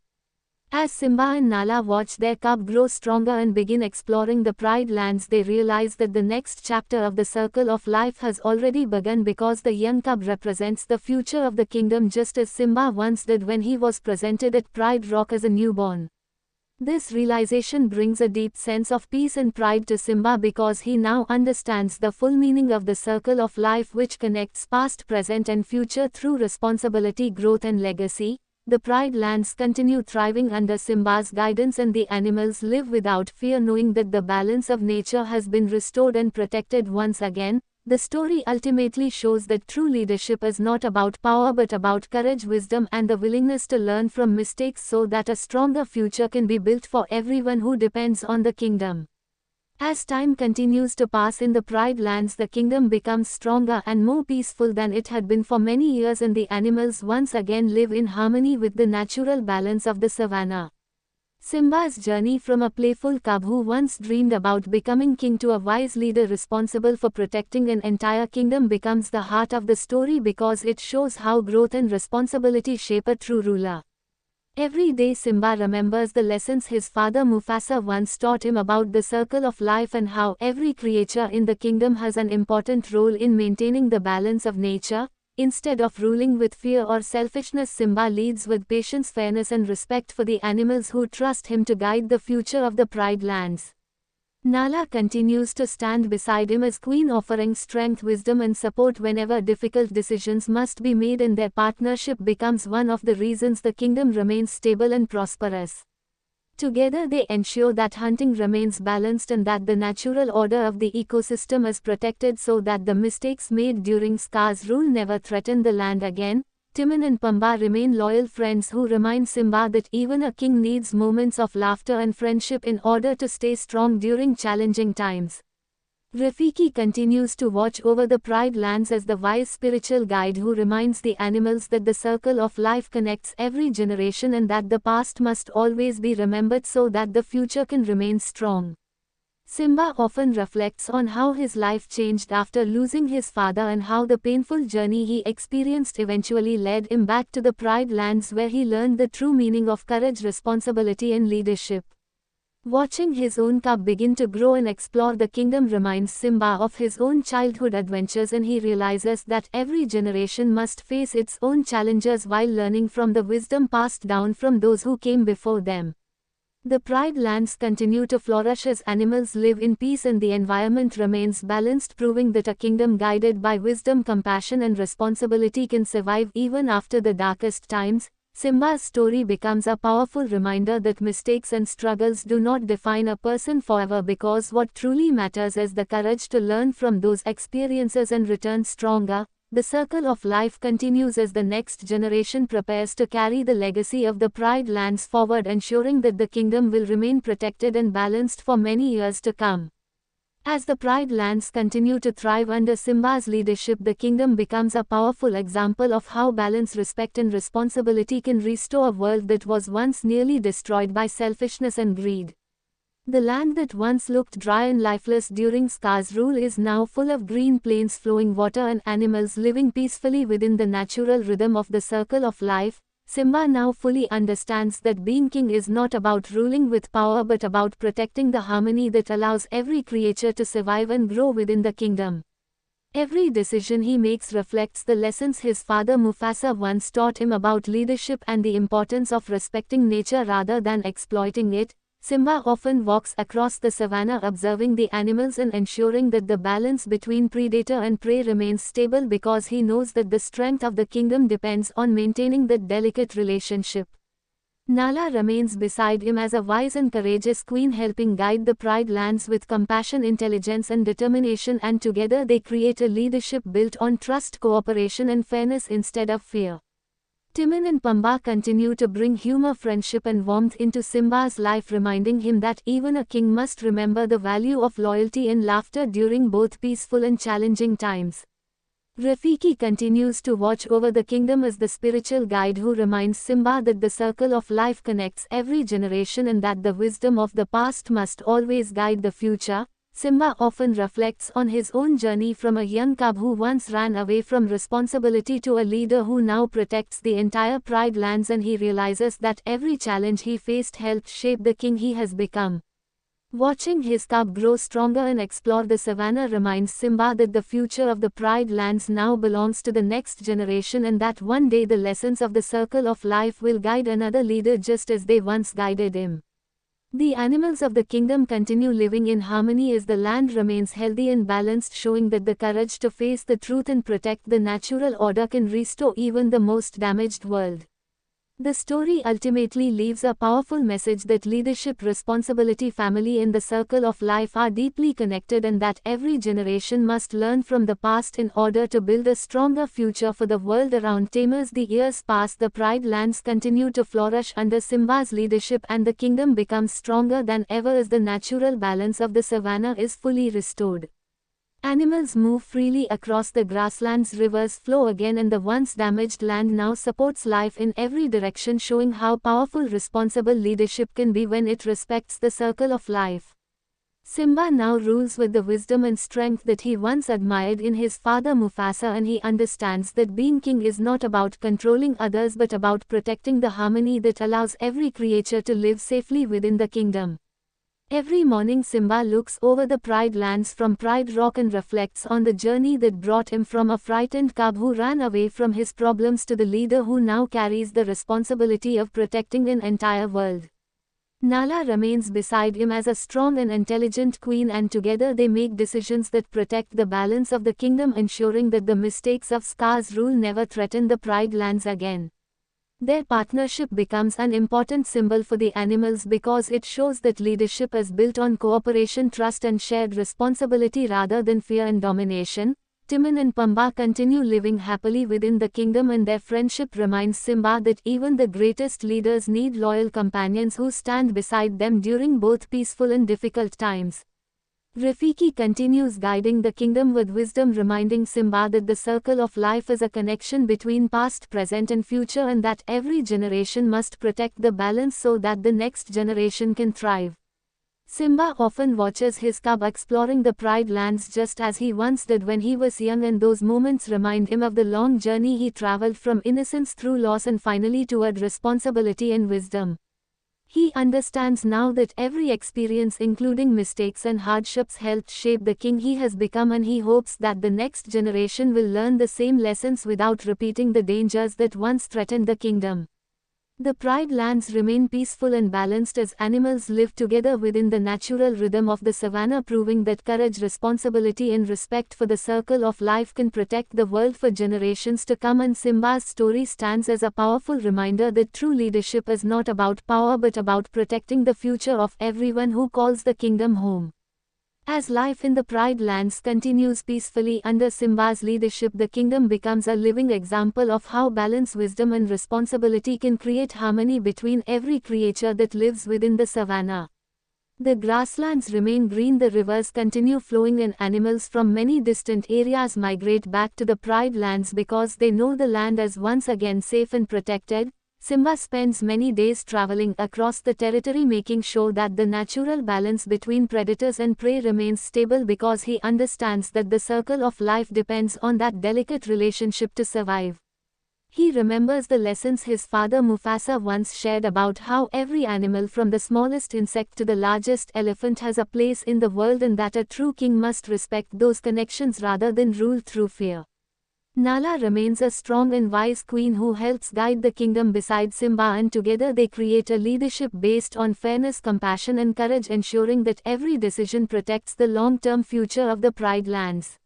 As Simba and Nala watch their cub grow stronger and begin exploring the Pride Lands, they realize that the next chapter of the circle of life has already begun because the young cub represents the future of the kingdom just as Simba once did when he was presented at Pride Rock as a newborn. This realization brings a deep sense of peace and pride to Simba because he now understands the full meaning of the circle of life, which connects past, present and future through responsibility, growth and legacy. The Pride Lands continue thriving under Simba's guidance and the animals live without fear, knowing that the balance of nature has been restored and protected once again. The story ultimately shows that true leadership is not about power but about courage, wisdom and the willingness to learn from mistakes so that a stronger future can be built for everyone who depends on the kingdom. As time continues to pass in the Pride Lands, the kingdom becomes stronger and more peaceful than it had been for many years, and the animals once again live in harmony with the natural balance of the savannah. Simba's journey from a playful cub who once dreamed about becoming king to a wise leader responsible for protecting an entire kingdom becomes the heart of the story because it shows how growth and responsibility shape a true ruler. Every day Simba remembers the lessons his father Mufasa once taught him about the circle of life and how every creature in the kingdom has an important role in maintaining the balance of nature. Instead of ruling with fear or selfishness, Simba leads with patience, fairness and respect for the animals who trust him to guide the future of the Pride Lands. Nala continues to stand beside him as queen, offering strength, wisdom and support whenever difficult decisions must be made, and their partnership becomes one of the reasons the kingdom remains stable and prosperous. Together they ensure that hunting remains balanced and that the natural order of the ecosystem is protected so that the mistakes made during Scar's rule never threaten the land again. Timon and Pumbaa remain loyal friends who remind Simba that even a king needs moments of laughter and friendship in order to stay strong during challenging times. Rafiki continues to watch over the Pride Lands as the wise spiritual guide who reminds the animals that the circle of life connects every generation and that the past must always be remembered so that the future can remain strong. Simba often reflects on how his life changed after losing his father and how the painful journey he experienced eventually led him back to the Pride Lands where he learned the true meaning of courage, responsibility and leadership. Watching his own cub begin to grow and explore the kingdom reminds Simba of his own childhood adventures, and he realizes that every generation must face its own challenges while learning from the wisdom passed down from those who came before them. The Pride Lands continue to flourish as animals live in peace and the environment remains balanced, proving that a kingdom guided by wisdom, compassion and responsibility can survive even after the darkest times. Simba's story becomes a powerful reminder that mistakes and struggles do not define a person forever, because what truly matters is the courage to learn from those experiences and return stronger. The circle of life continues as the next generation prepares to carry the legacy of the Pride Lands forward, ensuring that the kingdom will remain protected and balanced for many years to come. As the Pride Lands continue to thrive under Simba's leadership, the kingdom becomes a powerful example of how balance, respect and responsibility can restore a world that was once nearly destroyed by selfishness and greed. The land that once looked dry and lifeless during Scar's rule is now full of green plains, flowing water and animals living peacefully within the natural rhythm of the circle of life. Simba now fully understands that being king is not about ruling with power but about protecting the harmony that allows every creature to survive and grow within the kingdom. Every decision he makes reflects the lessons his father Mufasa once taught him about leadership and the importance of respecting nature rather than exploiting it. Simba often walks across the savannah observing the animals and ensuring that the balance between predator and prey remains stable, because he knows that the strength of the kingdom depends on maintaining that delicate relationship. Nala remains beside him as a wise and courageous queen, helping guide the Pride Lands with compassion, intelligence and determination, and together they create a leadership built on trust, cooperation and fairness instead of fear. Timon and Pumbaa continue to bring humor, friendship and warmth into Simba's life, reminding him that even a king must remember the value of loyalty and laughter during both peaceful and challenging times. Rafiki continues to watch over the kingdom as the spiritual guide who reminds Simba that the circle of life connects every generation and that the wisdom of the past must always guide the future. Simba often reflects on his own journey from a young cub who once ran away from responsibility to a leader who now protects the entire Pride Lands, and he realizes that every challenge he faced helped shape the king he has become. Watching his cub grow stronger and explore the savannah reminds Simba that the future of the Pride Lands now belongs to the next generation, and that one day the lessons of the circle of life will guide another leader just as they once guided him. The animals of the kingdom continue living in harmony as the land remains healthy and balanced, showing that the courage to face the truth and protect the natural order can restore even the most damaged world. The story ultimately leaves a powerful message that leadership, responsibility, family and the circle of life are deeply connected, and that every generation must learn from the past in order to build a stronger future for the world around them. As the years pass, the Pride Lands continue to flourish under Simba's leadership, and the kingdom becomes stronger than ever as the natural balance of the savannah is fully restored. Animals move freely across the grasslands, rivers flow again, and the once damaged land now supports life in every direction, showing how powerful responsible leadership can be when it respects the circle of life. Simba now rules with the wisdom and strength that he once admired in his father Mufasa, and he understands that being king is not about controlling others but about protecting the harmony that allows every creature to live safely within the kingdom. Every morning Simba looks over the Pride Lands from Pride Rock and reflects on the journey that brought him from a frightened cub who ran away from his problems to the leader who now carries the responsibility of protecting an entire world. Nala remains beside him as a strong and intelligent queen, and together they make decisions that protect the balance of the kingdom, ensuring that the mistakes of Scar's rule never threaten the Pride Lands again. Their partnership becomes an important symbol for the animals because it shows that leadership is built on cooperation, trust and shared responsibility rather than fear and domination. Timon and Pumbaa continue living happily within the kingdom, and their friendship reminds Simba that even the greatest leaders need loyal companions who stand beside them during both peaceful and difficult times. Rafiki continues guiding the kingdom with wisdom, reminding Simba that the circle of life is a connection between past, present and future, and that every generation must protect the balance so that the next generation can thrive. Simba often watches his cub exploring the Pride Lands just as he once did when he was young, and those moments remind him of the long journey he traveled from innocence through loss and finally toward responsibility and wisdom. He understands now that every experience, including mistakes and hardships, helped shape the king he has become, and he hopes that the next generation will learn the same lessons without repeating the dangers that once threatened the kingdom. The Pride Lands remain peaceful and balanced as animals live together within the natural rhythm of the savanna, proving that courage, responsibility and respect for the circle of life can protect the world for generations to come. And Simba's story stands as a powerful reminder that true leadership is not about power but about protecting the future of everyone who calls the kingdom home. As life in the Pride Lands continues peacefully under Simba's leadership, the kingdom becomes a living example of how balance, wisdom and responsibility can create harmony between every creature that lives within the savanna. The grasslands remain green, the rivers continue flowing, and animals from many distant areas migrate back to the Pride Lands because they know the land is once again safe and protected. Simba spends many days traveling across the territory, making sure that the natural balance between predators and prey remains stable because he understands that the circle of life depends on that delicate relationship to survive. He remembers the lessons his father Mufasa once shared about how every animal from the smallest insect to the largest elephant has a place in the world, and that a true king must respect those connections rather than rule through fear. Nala remains a strong and wise queen who helps guide the kingdom beside Simba, and together they create a leadership based on fairness, compassion and courage, ensuring that every decision protects the long-term future of the Pride Lands.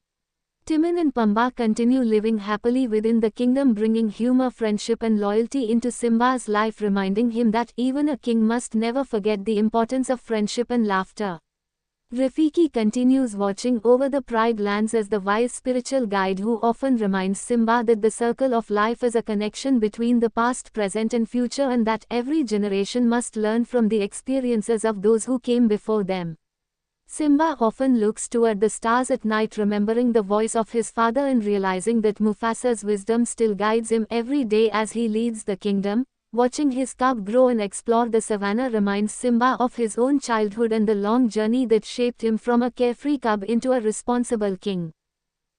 Timon and Pumbaa continue living happily within the kingdom, bringing humor, friendship and loyalty into Simba's life, reminding him that even a king must never forget the importance of friendship and laughter. Rafiki continues watching over the Pride Lands as the wise spiritual guide who often reminds Simba that the circle of life is a connection between the past, present and future, and that every generation must learn from the experiences of those who came before them. Simba often looks toward the stars at night, remembering the voice of his father and realizing that Mufasa's wisdom still guides him every day as he leads the kingdom. Watching his cub grow and explore the savanna reminds Simba of his own childhood and the long journey that shaped him from a carefree cub into a responsible king.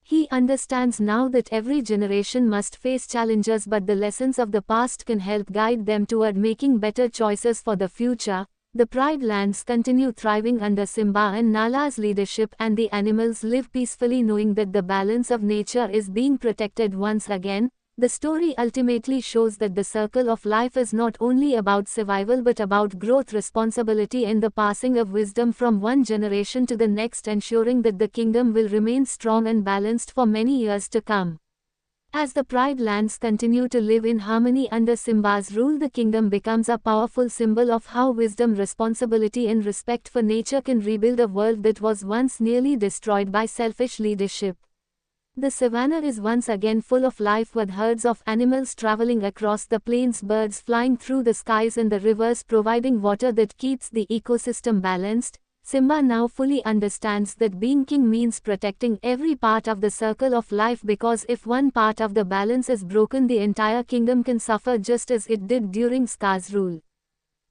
He understands now that every generation must face challenges, but the lessons of the past can help guide them toward making better choices for the future. The Pride Lands continue thriving under Simba and Nala's leadership, and the animals live peacefully knowing that the balance of nature is being protected once again. The story ultimately shows that the circle of life is not only about survival but about growth, responsibility and the passing of wisdom from one generation to the next, ensuring that the kingdom will remain strong and balanced for many years to come. As the Pride Lands continue to live in harmony under Simba's rule, the kingdom becomes a powerful symbol of how wisdom, responsibility and respect for nature can rebuild a world that was once nearly destroyed by selfish leadership. The savanna is once again full of life, with herds of animals traveling across the plains, birds flying through the skies and the rivers providing water that keeps the ecosystem balanced. Simba now fully understands that being king means protecting every part of the circle of life, because if one part of the balance is broken, the entire kingdom can suffer, just as it did during Scar's rule.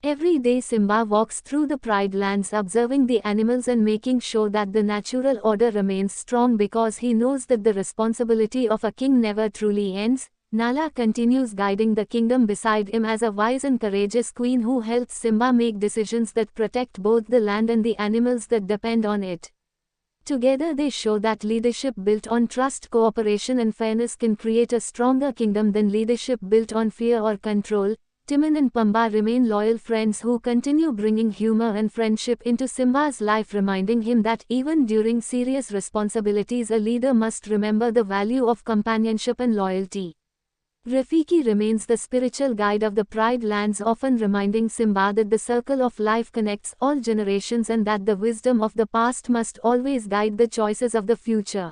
Every day Simba walks through the Pride Lands, observing the animals and making sure that the natural order remains strong, because he knows that the responsibility of a king never truly ends. Nala continues guiding the kingdom beside him as a wise and courageous queen who helps Simba make decisions that protect both the land and the animals that depend on it. Together they show that leadership built on trust, cooperation and fairness can create a stronger kingdom than leadership built on fear or control. Timon and Pumbaa remain loyal friends who continue bringing humor and friendship into Simba's life, reminding him that even during serious responsibilities a leader must remember the value of companionship and loyalty. Rafiki remains the spiritual guide of the Pride Lands, often reminding Simba that the circle of life connects all generations and that the wisdom of the past must always guide the choices of the future.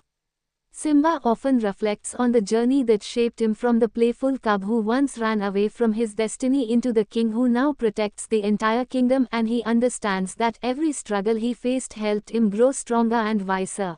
Simba often reflects on the journey that shaped him, from the playful cub who once ran away from his destiny into the king who now protects the entire kingdom, and he understands that every struggle he faced helped him grow stronger and wiser.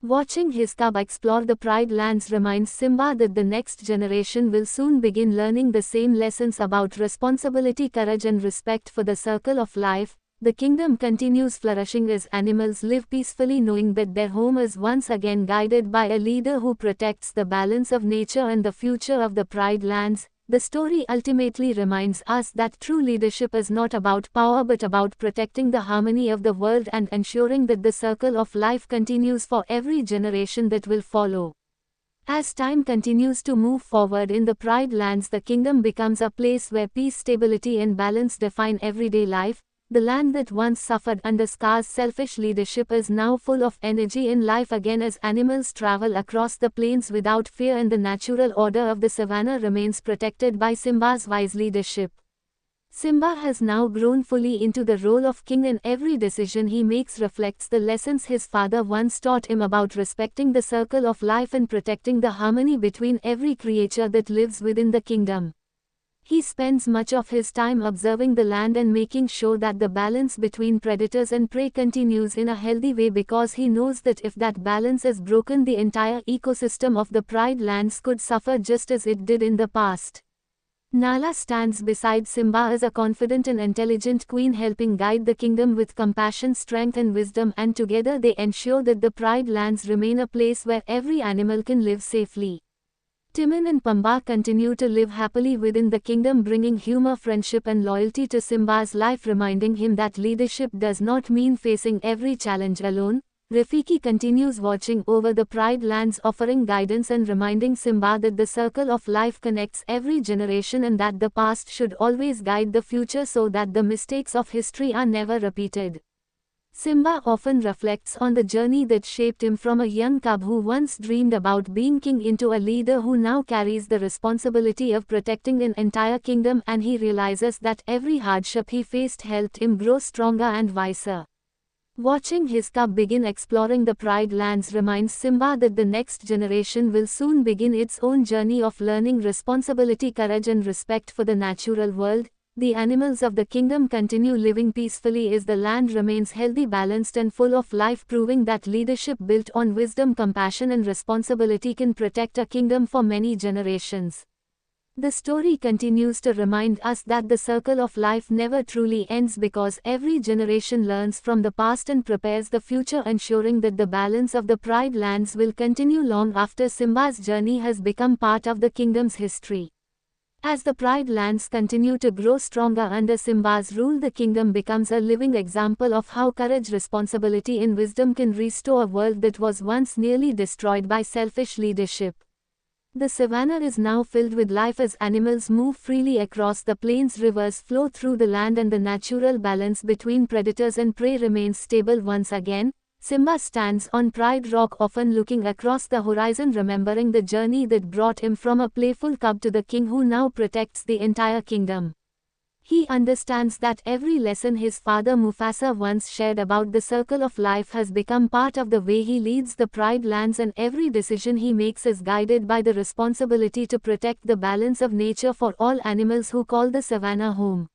Watching his cub explore the Pride Lands reminds Simba that the next generation will soon begin learning the same lessons about responsibility, courage and respect for the circle of life. The kingdom continues flourishing as animals live peacefully, knowing that their home is once again guided by a leader who protects the balance of nature and the future of the Pride Lands. The story ultimately reminds us that true leadership is not about power but about protecting the harmony of the world and ensuring that the circle of life continues for every generation that will follow. As time continues to move forward in the Pride Lands, the kingdom becomes a place where peace, stability and balance define everyday life. The land that once suffered under Scar's selfish leadership is now full of energy and life again as animals travel across the plains without fear, and the natural order of the savannah remains protected by Simba's wise leadership. Simba has now grown fully into the role of king, and every decision he makes reflects the lessons his father once taught him about respecting the circle of life and protecting the harmony between every creature that lives within the kingdom. He spends much of his time observing the land and making sure that the balance between predators and prey continues in a healthy way, because he knows that if that balance is broken, the entire ecosystem of the Pride Lands could suffer just as it did in the past. Nala stands beside Simba as a confident and intelligent queen, helping guide the kingdom with compassion, strength and wisdom, and together they ensure that the Pride Lands remain a place where every animal can live safely. Timon and Pumbaa continue to live happily within the kingdom, bringing humor, friendship and loyalty to Simba's life, reminding him that leadership does not mean facing every challenge alone. Rafiki continues watching over the Pride Lands, offering guidance and reminding Simba that the circle of life connects every generation and that the past should always guide the future so that the mistakes of history are never repeated. Simba often reflects on the journey that shaped him, from a young cub who once dreamed about being king into a leader who now carries the responsibility of protecting an entire kingdom, and he realizes that every hardship he faced helped him grow stronger and wiser. Watching his cub begin exploring the Pride Lands reminds Simba that the next generation will soon begin its own journey of learning responsibility, courage and respect for the natural world. The animals of the kingdom continue living peacefully as the land remains healthy, balanced and full of life, proving that leadership built on wisdom, compassion and responsibility can protect a kingdom for many generations. The story continues to remind us that the circle of life never truly ends, because every generation learns from the past and prepares the future, ensuring that the balance of the Pride Lands will continue long after Simba's journey has become part of the kingdom's history. As the Pride Lands continue to grow stronger under Simba's rule, the kingdom becomes a living example of how courage, responsibility and wisdom can restore a world that was once nearly destroyed by selfish leadership. The savannah is now filled with life as animals move freely across the plains, rivers flow through the land and the natural balance between predators and prey remains stable once again. Simba stands on Pride Rock, often looking across the horizon, remembering the journey that brought him from a playful cub to the king who now protects the entire kingdom. He understands that every lesson his father Mufasa once shared about the circle of life has become part of the way he leads the Pride Lands, and every decision he makes is guided by the responsibility to protect the balance of nature for all animals who call the savannah home.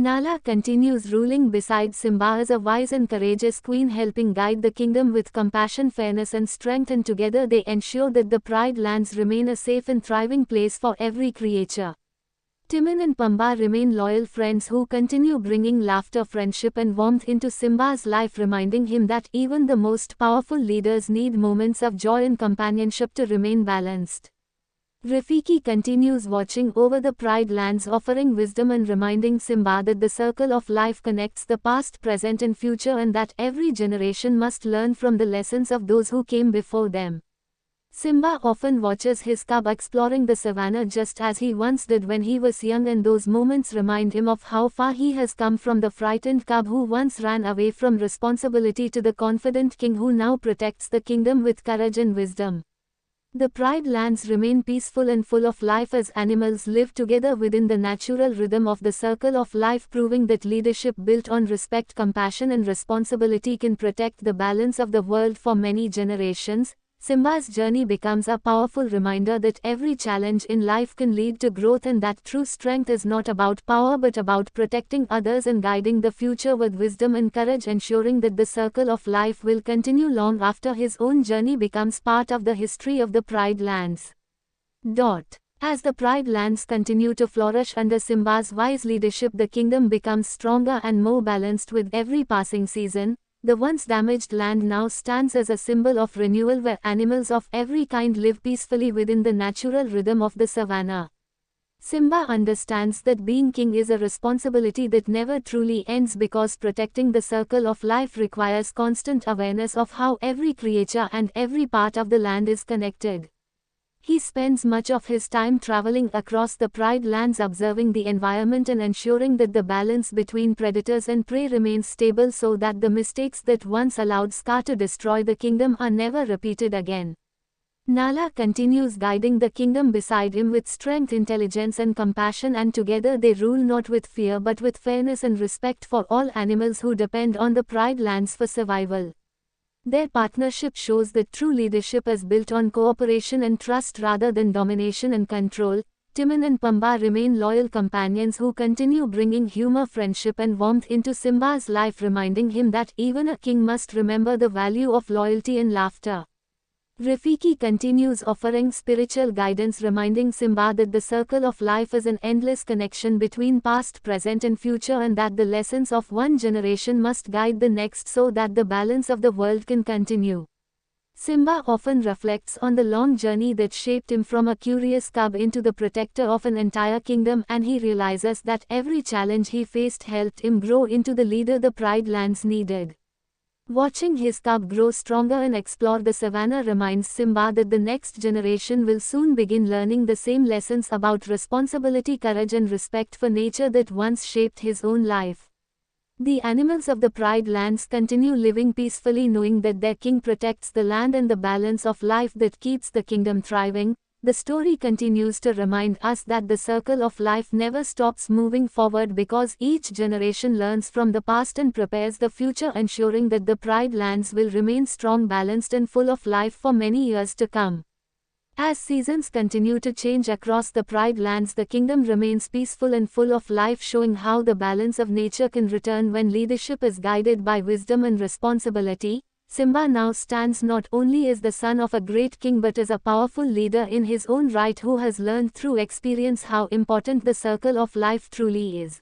Nala continues ruling beside Simba as a wise and courageous queen, helping guide the kingdom with compassion, fairness and strength, and together they ensure that the Pride Lands remain a safe and thriving place for every creature. Timon and Pumbaa remain loyal friends who continue bringing laughter, friendship and warmth into Simba's life, reminding him that even the most powerful leaders need moments of joy and companionship to remain balanced. Rafiki continues watching over the Pride Lands, offering wisdom and reminding Simba that the circle of life connects the past, present and future, and that every generation must learn from the lessons of those who came before them. Simba often watches his cub exploring the savannah just as he once did when he was young, and those moments remind him of how far he has come from the frightened cub who once ran away from responsibility to the confident king who now protects the kingdom with courage and wisdom. The Pride Lands remain peaceful and full of life as animals live together within the natural rhythm of the circle of life, proving that leadership built on respect, compassion and responsibility can protect the balance of the world for many generations. Simba's journey becomes a powerful reminder that every challenge in life can lead to growth, and that true strength is not about power but about protecting others and guiding the future with wisdom and courage, ensuring that the circle of life will continue long after his own journey becomes part of the history of the Pride Lands. As the Pride Lands continue to flourish under Simba's wise leadership, the kingdom becomes stronger and more balanced with every passing season. The once damaged land now stands as a symbol of renewal, where animals of every kind live peacefully within the natural rhythm of the savannah. Simba understands that being king is a responsibility that never truly ends, because protecting the circle of life requires constant awareness of how every creature and every part of the land is connected. He spends much of his time traveling across the Pride Lands, observing the environment and ensuring that the balance between predators and prey remains stable, so that the mistakes that once allowed Scar to destroy the kingdom are never repeated again. Nala continues guiding the kingdom beside him with strength, intelligence and compassion, and together they rule not with fear but with fairness and respect for all animals who depend on the Pride Lands for survival. Their partnership shows that true leadership is built on cooperation and trust rather than domination and control. Timon and Pumbaa remain loyal companions who continue bringing humor, friendship and warmth into Simba's life, reminding him that even a king must remember the value of loyalty and laughter. Rafiki continues offering spiritual guidance, reminding Simba that the circle of life is an endless connection between past, present and future, and that the lessons of one generation must guide the next so that the balance of the world can continue. Simba often reflects on the long journey that shaped him from a curious cub into the protector of an entire kingdom, and he realizes that every challenge he faced helped him grow into the leader the Pride Lands needed. Watching his cub grow stronger and explore the savannah reminds Simba that the next generation will soon begin learning the same lessons about responsibility, courage and respect for nature that once shaped his own life. The animals of the Pride Lands continue living peacefully, knowing that their king protects the land and the balance of life that keeps the kingdom thriving. The story continues to remind us that the circle of life never stops moving forward, because each generation learns from the past and prepares the future, ensuring that the Pride Lands will remain strong, balanced and full of life for many years to come. As seasons continue to change across the Pride Lands, the kingdom remains peaceful and full of life, showing how the balance of nature can return when leadership is guided by wisdom and responsibility. Simba now stands not only as the son of a great king but as a powerful leader in his own right, who has learned through experience how important the circle of life truly is.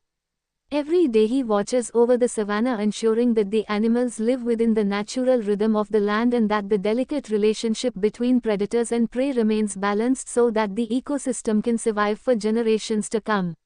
Every day he watches over the savannah, ensuring that the animals live within the natural rhythm of the land and that the delicate relationship between predators and prey remains balanced so that the ecosystem can survive for generations to come.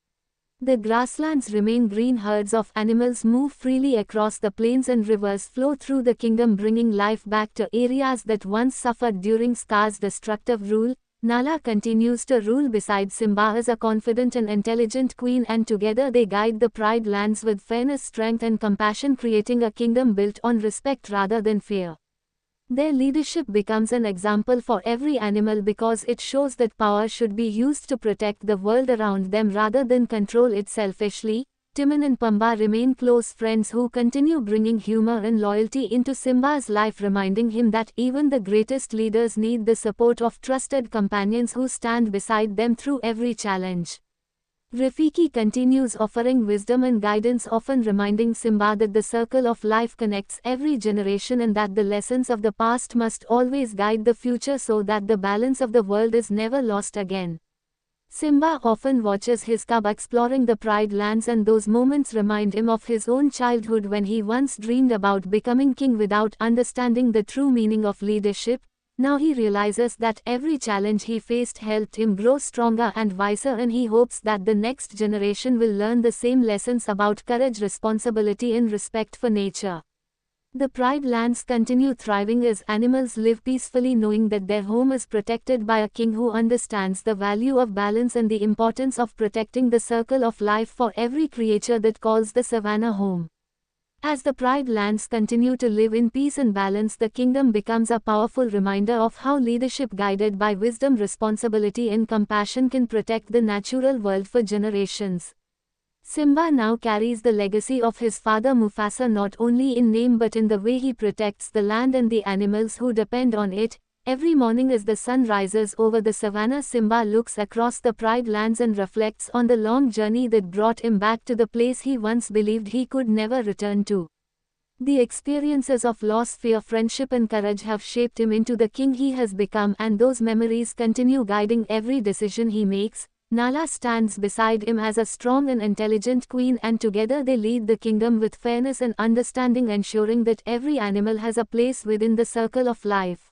The grasslands remain green, herds of animals move freely across the plains and rivers flow through the kingdom, bringing life back to areas that once suffered during Scar's destructive rule. Nala continues to rule beside Simba as a confident and intelligent queen, and together they guide the Pride Lands with fairness, strength and compassion, creating a kingdom built on respect rather than fear. Their leadership becomes an example for every animal, because it shows that power should be used to protect the world around them rather than control it selfishly. Timon and Pumbaa remain close friends who continue bringing humor and loyalty into Simba's life, reminding him that even the greatest leaders need the support of trusted companions who stand beside them through every challenge. Rafiki continues offering wisdom and guidance, often reminding Simba that the circle of life connects every generation and that the lessons of the past must always guide the future so that the balance of the world is never lost again. Simba often watches his cub exploring the Pride Lands, and those moments remind him of his own childhood when he once dreamed about becoming king without understanding the true meaning of leadership. Now he realizes that every challenge he faced helped him grow stronger and wiser, and he hopes that the next generation will learn the same lessons about courage, responsibility and respect for nature. The Pride lands continue thriving as animals live peacefully, knowing that their home is protected by a king who understands the value of balance and the importance of protecting the circle of life for every creature that calls the savannah home. As the Pride lands continue to live in peace and balance, the kingdom becomes a powerful reminder of how leadership guided by wisdom, responsibility and compassion can protect the natural world for generations. Simba now carries the legacy of his father Mufasa not only in name but in the way he protects the land and the animals who depend on it. Every morning as the sun rises over the savannah, Simba looks across the Pride lands and reflects on the long journey that brought him back to the place he once believed he could never return to. The experiences of loss, fear, friendship and courage have shaped him into the king he has become, and those memories continue guiding every decision he makes. Nala stands beside him as a strong and intelligent queen, and together they lead the kingdom with fairness and understanding, ensuring that every animal has a place within the circle of life.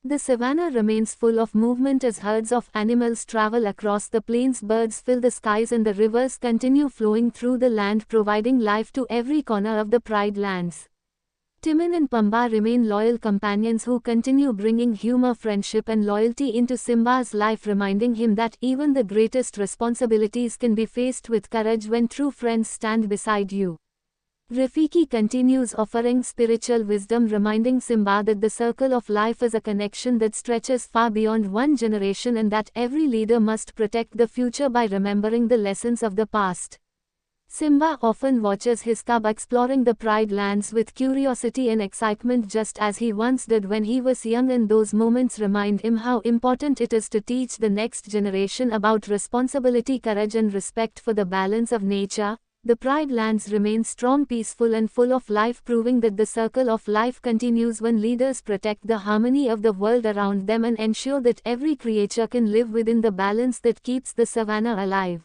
The savannah remains full of movement as herds of animals travel across the plains, birds fill the skies and the rivers continue flowing through the land, providing life to every corner of the Pride lands. Timon and Pumbaa remain loyal companions who continue bringing humor, friendship and loyalty into Simba's life, reminding him that even the greatest responsibilities can be faced with courage when true friends stand beside you. Rafiki continues offering spiritual wisdom, reminding Simba that the circle of life is a connection that stretches far beyond one generation and that every leader must protect the future by remembering the lessons of the past. Simba often watches his cub exploring the Pride lands with curiosity and excitement, just as he once did when he was young, and those moments remind him how important it is to teach the next generation about responsibility, courage and respect for the balance of nature. The Pride lands remain strong, peaceful and full of life, proving that the circle of life continues when leaders protect the harmony of the world around them and ensure that every creature can live within the balance that keeps the savannah alive.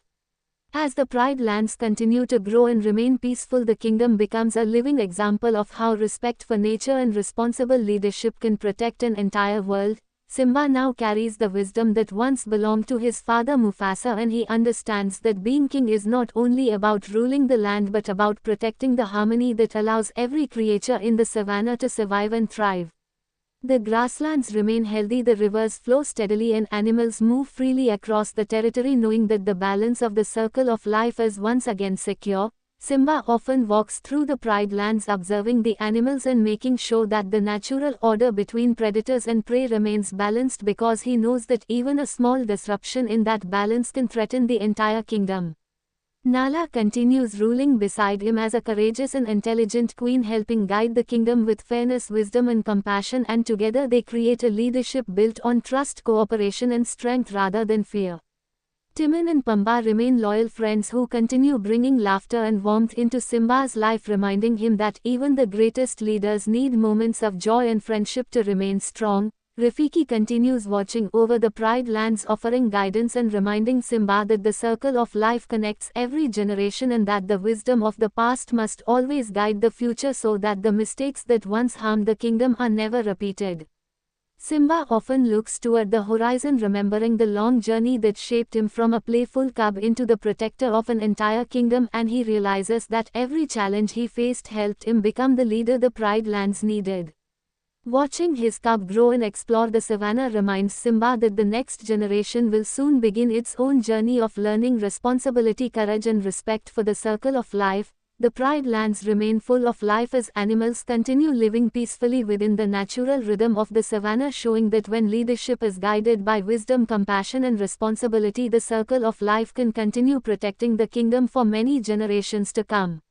As the Pride lands continue to grow and remain peaceful, the kingdom becomes a living example of how respect for nature and responsible leadership can protect an entire world. Simba now carries the wisdom that once belonged to his father Mufasa, and he understands that being king is not only about ruling the land but about protecting the harmony that allows every creature in the savannah to survive and thrive. The grasslands remain healthy, the rivers flow steadily and animals move freely across the territory, knowing that the balance of the circle of life is once again secure. Simba often walks through the Pride lands, observing the animals and making sure that the natural order between predators and prey remains balanced, because he knows that even a small disruption in that balance can threaten the entire kingdom. Nala continues ruling beside him as a courageous and intelligent queen, helping guide the kingdom with fairness, wisdom and compassion, and together they create a leadership built on trust, cooperation and strength rather than fear. Timon and Pumbaa remain loyal friends who continue bringing laughter and warmth into Simba's life, reminding him that even the greatest leaders need moments of joy and friendship to remain strong. Rafiki continues watching over the Pride lands, offering guidance and reminding Simba that the circle of life connects every generation and that the wisdom of the past must always guide the future so that the mistakes that once harmed the kingdom are never repeated. Simba often looks toward the horizon, remembering the long journey that shaped him from a playful cub into the protector of an entire kingdom, and he realizes that every challenge he faced helped him become the leader the Pride lands needed. Watching his cub grow and explore the savannah reminds Simba that the next generation will soon begin its own journey of learning responsibility, courage and respect for the circle of life. The Pride lands remain full of life as animals continue living peacefully within the natural rhythm of the savannah, showing that when leadership is guided by wisdom, compassion and responsibility, the circle of life can continue protecting the kingdom for many generations to come.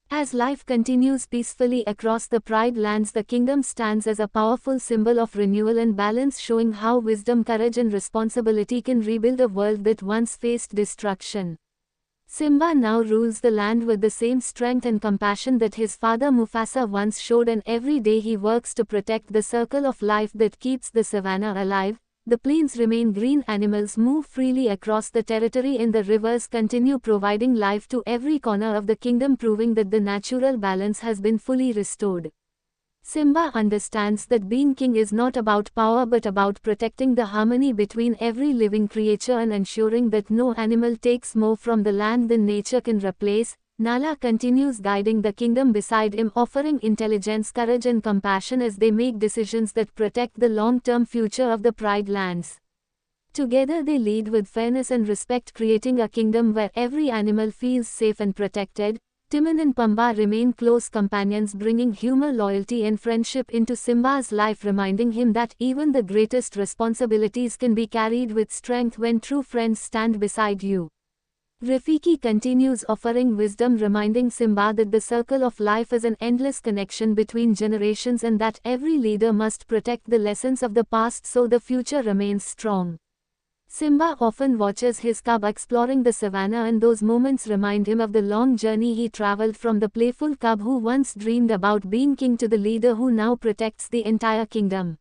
As life continues peacefully across the Pride lands, the kingdom stands as a powerful symbol of renewal and balance, showing how wisdom, courage and responsibility can rebuild a world that once faced destruction. Simba now rules the land with the same strength and compassion that his father Mufasa once showed, and every day he works to protect the circle of life that keeps the savannah alive. The plains remain green, animals move freely across the territory and the rivers continue providing life to every corner of the kingdom, proving that the natural balance has been fully restored. Simba understands that being king is not about power but about protecting the harmony between every living creature and ensuring that no animal takes more from the land than nature can replace. Nala continues guiding the kingdom beside him, offering intelligence, courage and compassion as they make decisions that protect the long-term future of the Pride Lands. Together they lead with fairness and respect, creating a kingdom where every animal feels safe and protected. Timon and Pumbaa remain close companions, bringing humor, loyalty and friendship into Simba's life, reminding him that even the greatest responsibilities can be carried with strength when true friends stand beside you. Rafiki continues offering wisdom, reminding Simba that the circle of life is an endless connection between generations and that every leader must protect the lessons of the past so the future remains strong. Simba often watches his cub exploring the savannah, and those moments remind him of the long journey he traveled, from the playful cub who once dreamed about being king to the leader who now protects the entire kingdom.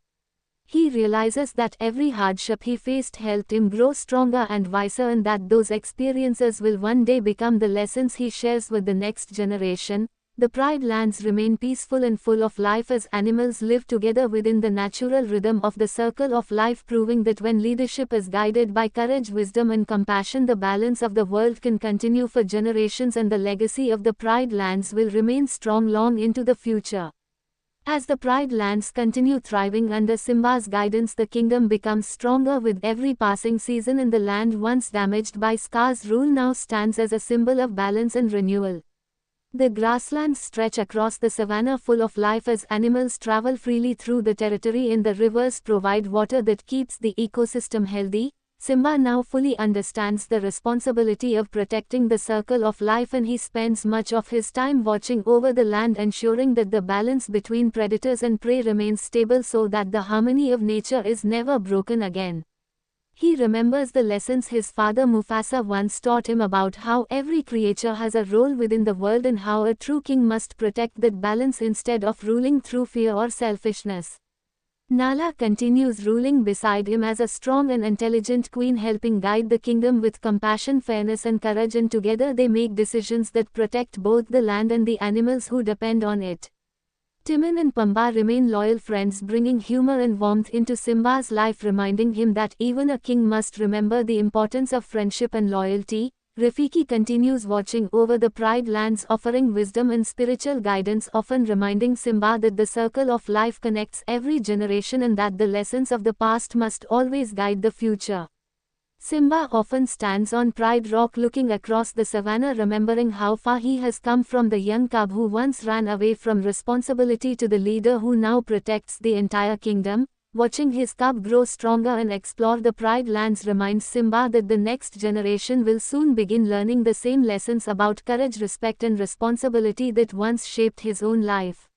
He realizes that every hardship he faced helped him grow stronger and wiser, and that those experiences will one day become the lessons he shares with the next generation. The Pride Lands remain peaceful and full of life as animals live together within the natural rhythm of the circle of life, proving that when leadership is guided by courage, wisdom and compassion, the balance of the world can continue for generations and the legacy of the Pride Lands will remain strong long into the future. As the Pride Lands continue thriving under Simba's guidance, the kingdom becomes stronger with every passing season, and the land once damaged by Scar's rule now stands as a symbol of balance and renewal. The grasslands stretch across the savannah, full of life as animals travel freely through the territory, and the rivers provide water that keeps the ecosystem healthy. Simba now fully understands the responsibility of protecting the circle of life, and he spends much of his time watching over the land, ensuring that the balance between predators and prey remains stable so that the harmony of nature is never broken again. He remembers the lessons his father Mufasa once taught him about how every creature has a role within the world and how a true king must protect that balance instead of ruling through fear or selfishness. Nala continues ruling beside him as a strong and intelligent queen, helping guide the kingdom with compassion, fairness and courage, and together they make decisions that protect both the land and the animals who depend on it. Timon and Pumbaa remain loyal friends, bringing humor and warmth into Simba's life, reminding him that even a king must remember the importance of friendship and loyalty. Rafiki continues watching over the Pride Lands, offering wisdom and spiritual guidance, often reminding Simba that the circle of life connects every generation and that the lessons of the past must always guide the future. Simba often stands on Pride Rock looking across the savannah, remembering how far he has come, from the young cub who once ran away from responsibility to the leader who now protects the entire kingdom. Watching his cub grow stronger and explore the Pride Lands reminds Simba that the next generation will soon begin learning the same lessons about courage, respect and responsibility that once shaped his own life.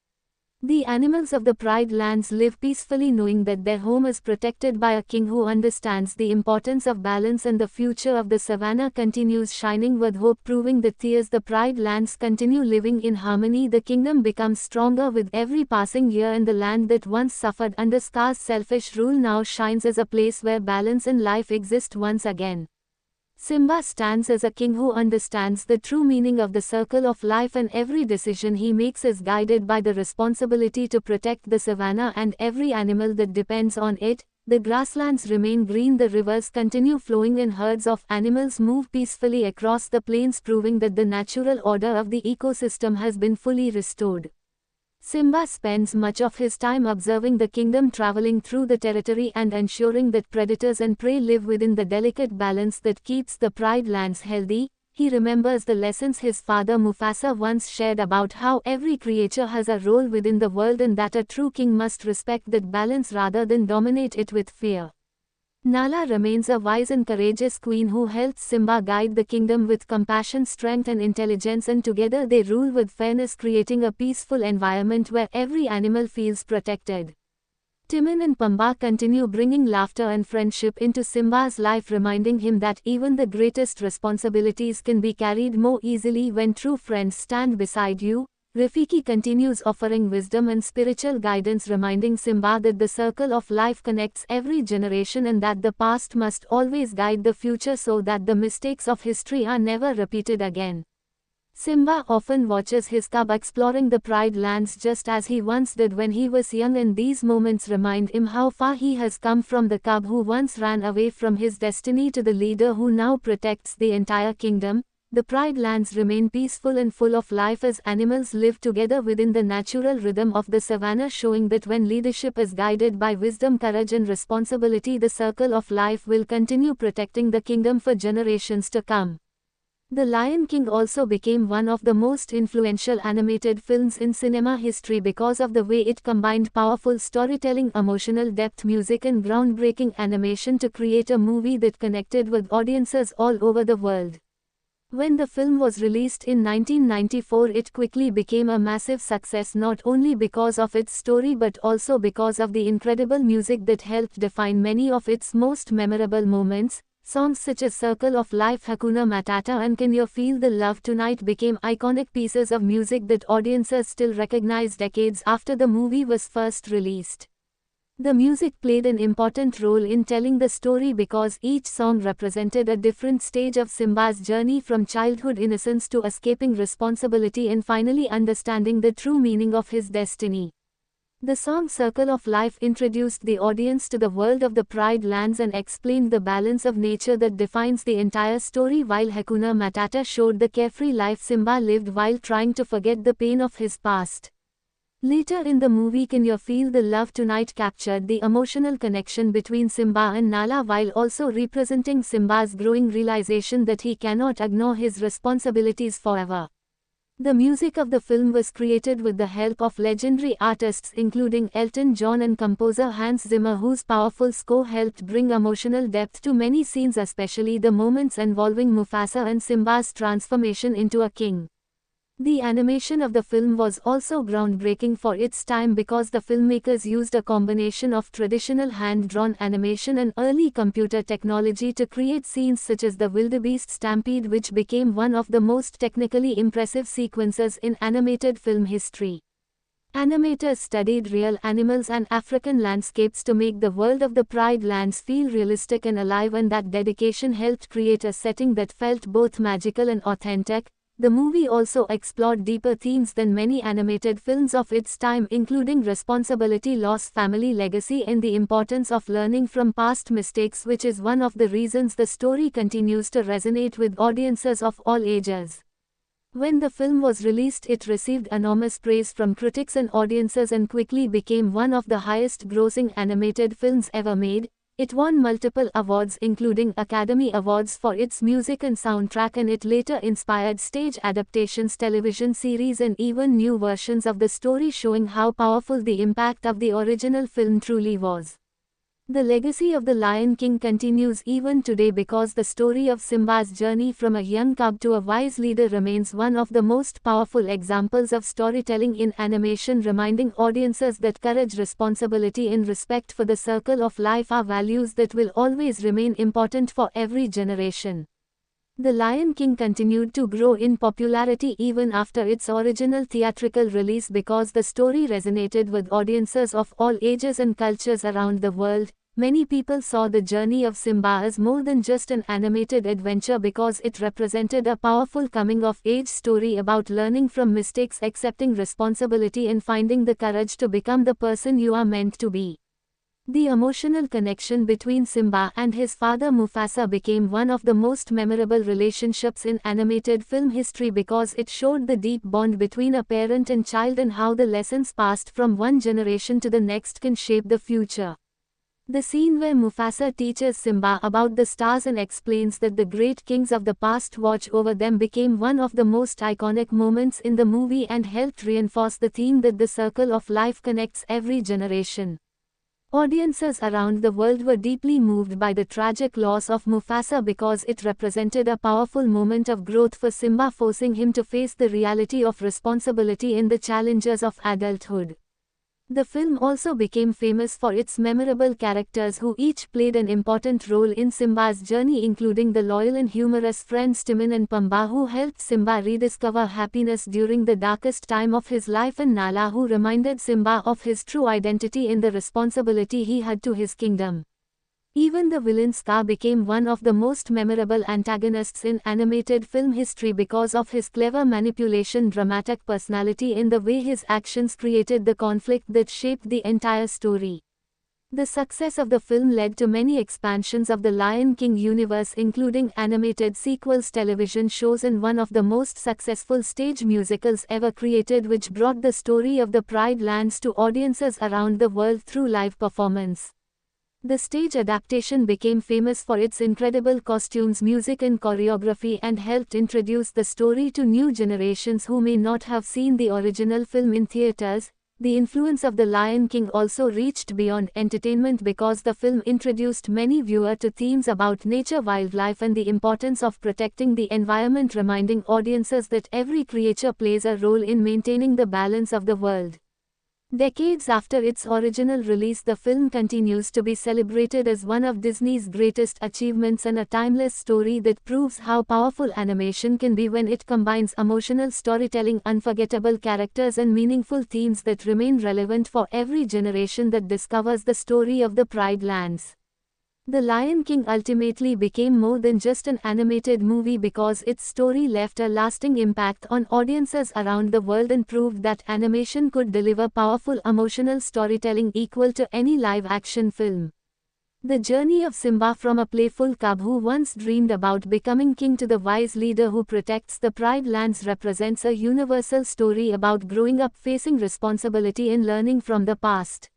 The animals of the Pride Lands live peacefully, knowing that their home is protected by a king who understands the importance of balance, and the future of the savannah continues shining with hope, proving that as the Pride Lands continue living in harmony, the kingdom becomes stronger with every passing year, and the land that once suffered under Scar's selfish rule now shines as a place where balance and life exist once again. Simba stands as a king who understands the true meaning of the circle of life, and every decision he makes is guided by the responsibility to protect the savannah and every animal that depends on it. The grasslands remain green, the rivers continue flowing, and herds of animals move peacefully across the plains, proving that the natural order of the ecosystem has been fully restored. Simba spends much of his time observing the kingdom, traveling through the territory and ensuring that predators and prey live within the delicate balance that keeps the Pride Lands healthy. He remembers the lessons his father Mufasa once shared about how every creature has a role within the world and that a true king must respect that balance rather than dominate it with fear. Nala remains a wise and courageous queen who helps Simba guide the kingdom with compassion, strength and intelligence, and together they rule with fairness, creating a peaceful environment where every animal feels protected. Timon and Pumbaa continue bringing laughter and friendship into Simba's life, reminding him that even the greatest responsibilities can be carried more easily when true friends stand beside you. Rafiki continues offering wisdom and spiritual guidance, reminding Simba that the circle of life connects every generation and that the past must always guide the future so that the mistakes of history are never repeated again. Simba often watches his cub exploring the Pride Lands just as he once did when he was young, and these moments remind him how far he has come from the cub who once ran away from his destiny to the leader who now protects the entire kingdom. The Pride Lands remain peaceful and full of life as animals live together within the natural rhythm of the savanna, showing that when leadership is guided by wisdom, courage and responsibility, the circle of life will continue protecting the kingdom for generations to come. The Lion King also became one of the most influential animated films in cinema history because of the way it combined powerful storytelling, emotional depth, music and groundbreaking animation to create a movie that connected with audiences all over the world. When the film was released in 1994, it quickly became a massive success, not only because of its story but also because of the incredible music that helped define many of its most memorable moments. Songs such as Circle of Life, Hakuna Matata and Can You Feel the Love Tonight became iconic pieces of music that audiences still recognize decades after the movie was first released. The music played an important role in telling the story because each song represented a different stage of Simba's journey, from childhood innocence to escaping responsibility and finally understanding the true meaning of his destiny. The song Circle of Life introduced the audience to the world of the Pride Lands and explained the balance of nature that defines the entire story, while Hakuna Matata showed the carefree life Simba lived while trying to forget the pain of his past. Later in the movie, Can You Feel the Love Tonight captured the emotional connection between Simba and Nala while also representing Simba's growing realization that he cannot ignore his responsibilities forever. The music of the film was created with the help of legendary artists including Elton John and composer Hans Zimmer, whose powerful score helped bring emotional depth to many scenes, especially the moments involving Mufasa and Simba's transformation into a king. The animation of the film was also groundbreaking for its time because the filmmakers used a combination of traditional hand-drawn animation and early computer technology to create scenes such as the wildebeest stampede, which became one of the most technically impressive sequences in animated film history. Animators studied real animals and African landscapes to make the world of the Pride Lands feel realistic and alive, and that dedication helped create a setting that felt both magical and authentic. The movie also explored deeper themes than many animated films of its time, including responsibility, loss, family legacy, and the importance of learning from past mistakes, which is one of the reasons the story continues to resonate with audiences of all ages. When the film was released, it received enormous praise from critics and audiences and quickly became one of the highest-grossing animated films ever made. It won multiple awards including Academy Awards for its music and soundtrack, and it later inspired stage adaptations, television series and even new versions of the story, showing how powerful the impact of the original film truly was. The legacy of The Lion King continues even today because the story of Simba's journey from a young cub to a wise leader remains one of the most powerful examples of storytelling in animation, reminding audiences that courage, responsibility and respect for the circle of life are values that will always remain important for every generation. The Lion King continued to grow in popularity even after its original theatrical release because the story resonated with audiences of all ages and cultures around the world. Many people saw the journey of Simba as more than just an animated adventure because it represented a powerful coming-of-age story about learning from mistakes, accepting responsibility and finding the courage to become the person you are meant to be. The emotional connection between Simba and his father Mufasa became one of the most memorable relationships in animated film history because it showed the deep bond between a parent and child and how the lessons passed from one generation to the next can shape the future. The scene where Mufasa teaches Simba about the stars and explains that the great kings of the past watch over them became one of the most iconic moments in the movie and helped reinforce the theme that the circle of life connects every generation. Audiences around the world were deeply moved by the tragic loss of Mufasa because it represented a powerful moment of growth for Simba, forcing him to face the reality of responsibility and the challenges of adulthood. The film also became famous for its memorable characters who each played an important role in Simba's journey, including the loyal and humorous friends Timon and Pumbaa, who helped Simba rediscover happiness during the darkest time of his life, and Nala, who reminded Simba of his true identity and the responsibility he had to his kingdom. Even the villain Scar became one of the most memorable antagonists in animated film history because of his clever manipulation, dramatic personality, and the way his actions created the conflict that shaped the entire story. The success of the film led to many expansions of the Lion King universe, including animated sequels, television shows, and one of the most successful stage musicals ever created, which brought the story of the Pride Lands to audiences around the world through live performance. The stage adaptation became famous for its incredible costumes, music, and choreography, and helped introduce the story to new generations who may not have seen the original film in theaters. The influence of The Lion King also reached beyond entertainment because the film introduced many viewers to themes about nature, wildlife, and the importance of protecting the environment, reminding audiences that every creature plays a role in maintaining the balance of the world. Decades after its original release, the film continues to be celebrated as one of Disney's greatest achievements and a timeless story that proves how powerful animation can be when it combines emotional storytelling, unforgettable characters, and meaningful themes that remain relevant for every generation that discovers the story of the Pride Lands. The Lion King ultimately became more than just an animated movie because its story left a lasting impact on audiences around the world and proved that animation could deliver powerful emotional storytelling equal to any live-action film. The journey of Simba, from a playful cub who once dreamed about becoming king to the wise leader who protects the Pride Lands, represents a universal story about growing up, facing responsibility, and learning from the past.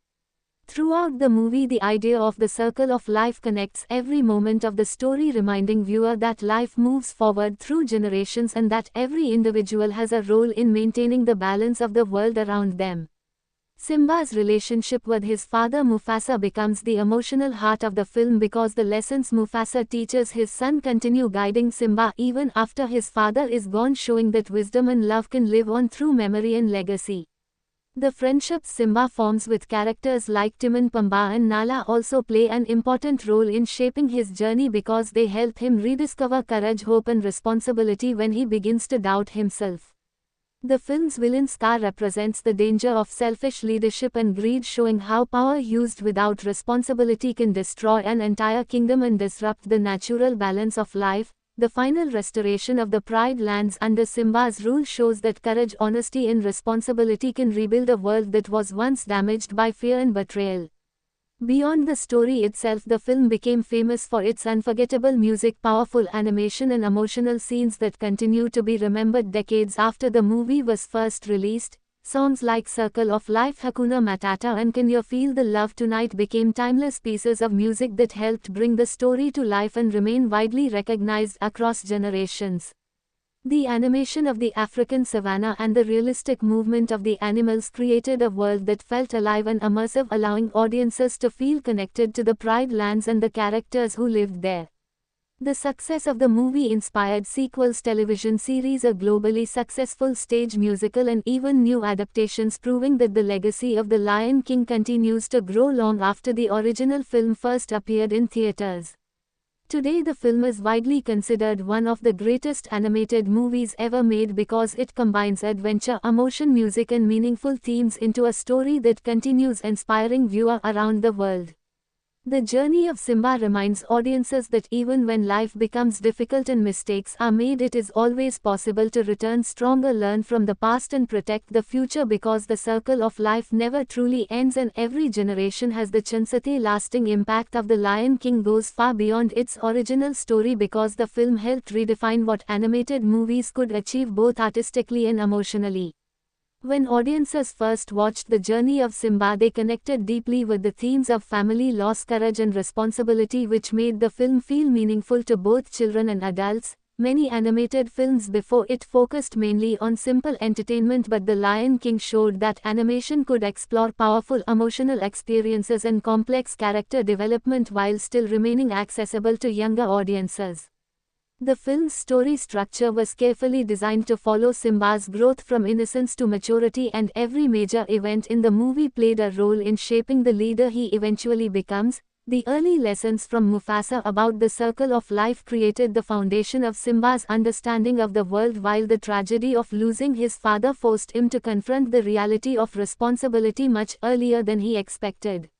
Throughout the movie, the idea of the circle of life connects every moment of the story, reminding viewers that life moves forward through generations and that every individual has a role in maintaining the balance of the world around them. Simba's relationship with his father Mufasa becomes the emotional heart of the film because the lessons Mufasa teaches his son continue guiding Simba even after his father is gone, showing that wisdom and love can live on through memory and legacy. The friendships Simba forms with characters like Timon, Pumbaa, and Nala also play an important role in shaping his journey because they help him rediscover courage, hope, and responsibility when he begins to doubt himself. The film's villain Scar represents the danger of selfish leadership and greed, showing how power used without responsibility can destroy an entire kingdom and disrupt the natural balance of life. The final restoration of the Pride Lands under Simba's rule shows that courage, honesty, and responsibility can rebuild a world that was once damaged by fear and betrayal. Beyond the story itself, the film became famous for its unforgettable music, powerful animation, and emotional scenes that continue to be remembered decades after the movie was first released. Songs like Circle of Life, Hakuna Matata, and Can You Feel the Love Tonight became timeless pieces of music that helped bring the story to life and remain widely recognized across generations. The animation of the African savanna and the realistic movement of the animals created a world that felt alive and immersive, allowing audiences to feel connected to the Pride Lands and the characters who lived there. The success of the movie inspired sequels, television series, a globally successful stage musical, and even new adaptations, proving that the legacy of The Lion King continues to grow long after the original film first appeared in theaters. Today, the film is widely considered one of the greatest animated movies ever made because it combines adventure, emotion, music, and meaningful themes into a story that continues inspiring viewers around the world. The journey of Simba reminds audiences that even when life becomes difficult and mistakes are made, it is always possible to return stronger, learn from the past, and protect the future because the circle of life never truly ends and every generation has the chance. The lasting impact of The Lion King goes far beyond its original story because the film helped redefine what animated movies could achieve both artistically and emotionally. When audiences first watched the journey of Simba, they connected deeply with the themes of family, loss, courage, and responsibility, which made the film feel meaningful to both children and adults. Many animated films before it focused mainly on simple entertainment, but The Lion King showed that animation could explore powerful emotional experiences and complex character development while still remaining accessible to younger audiences. The film's story structure was carefully designed to follow Simba's growth from innocence to maturity, and every major event in the movie played a role in shaping the leader he eventually becomes. The early lessons from Mufasa about the circle of life created the foundation of Simba's understanding of the world, while the tragedy of losing his father forced him to confront the reality of responsibility much earlier than he expected.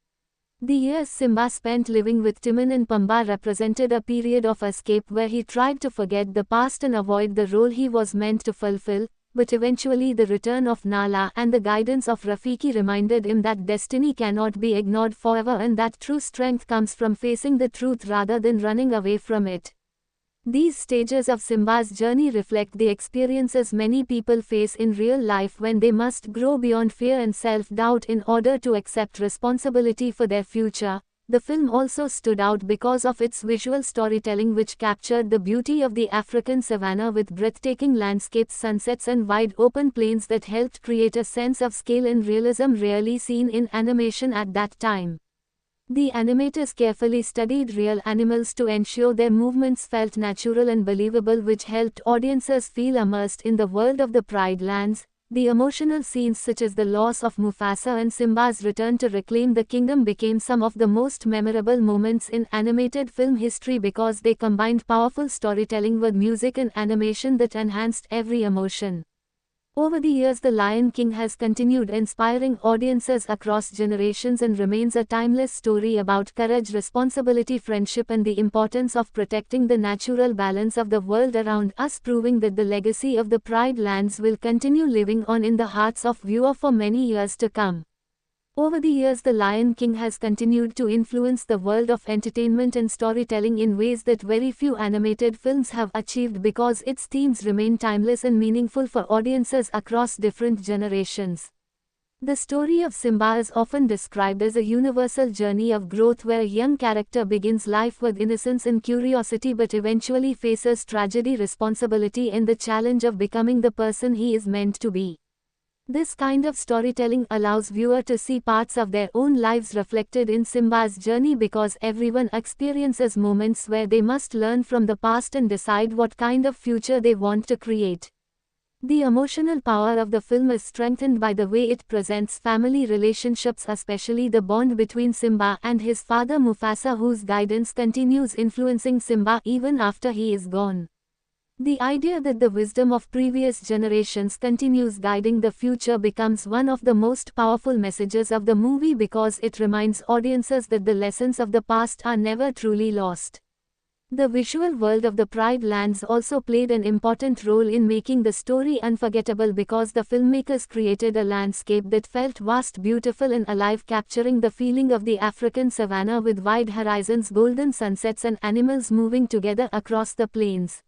The years Simba spent living with Timon and Pumbaa represented a period of escape where he tried to forget the past and avoid the role he was meant to fulfill, but eventually the return of Nala and the guidance of Rafiki reminded him that destiny cannot be ignored forever and that true strength comes from facing the truth rather than running away from it. These stages of Simba's journey reflect the experiences many people face in real life when they must grow beyond fear and self-doubt in order to accept responsibility for their future. The film also stood out because of its visual storytelling, which captured the beauty of the African savanna with breathtaking landscapes, sunsets and wide open plains that helped create a sense of scale and realism rarely seen in animation at that time. The animators carefully studied real animals to ensure their movements felt natural and believable, which helped audiences feel immersed in the world of the Pride Lands. The emotional scenes such as the loss of Mufasa and Simba's return to reclaim the kingdom became some of the most memorable moments in animated film history because they combined powerful storytelling with music and animation that enhanced every emotion. Over the years, The Lion King has continued inspiring audiences across generations and remains a timeless story about courage, responsibility, friendship, and the importance of protecting the natural balance of the world around us, proving that the legacy of the Pride Lands will continue living on in the hearts of viewers for many years to come. Over the years, The Lion King has continued to influence the world of entertainment and storytelling in ways that very few animated films have achieved because its themes remain timeless and meaningful for audiences across different generations. The story of Simba is often described as a universal journey of growth where a young character begins life with innocence and curiosity but eventually faces tragedy, responsibility, and the challenge of becoming the person he is meant to be. This kind of storytelling allows viewers to see parts of their own lives reflected in Simba's journey because everyone experiences moments where they must learn from the past and decide what kind of future they want to create. The emotional power of the film is strengthened by the way it presents family relationships, especially the bond between Simba and his father Mufasa, whose guidance continues influencing Simba even after he is gone. The idea that the wisdom of previous generations continues guiding the future becomes one of the most powerful messages of the movie because it reminds audiences that the lessons of the past are never truly lost. The visual world of the Pride Lands also played an important role in making the story unforgettable because the filmmakers created a landscape that felt vast, beautiful and alive, capturing the feeling of the African savanna with wide horizons, golden sunsets and animals moving together across the plains.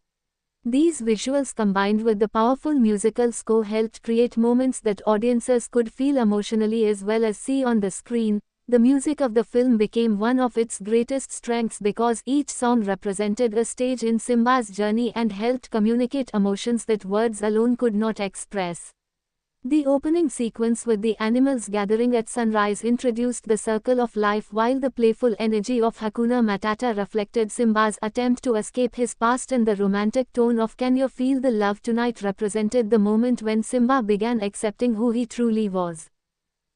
These visuals combined with the powerful musical score helped create moments that audiences could feel emotionally as well as see on the screen. The music of the film became one of its greatest strengths because each song represented a stage in Simba's journey and helped communicate emotions that words alone could not express. The opening sequence with the animals gathering at sunrise introduced the circle of life, while the playful energy of Hakuna Matata reflected Simba's attempt to escape his past, and the romantic tone of Can You Feel the Love Tonight represented the moment when Simba began accepting who he truly was.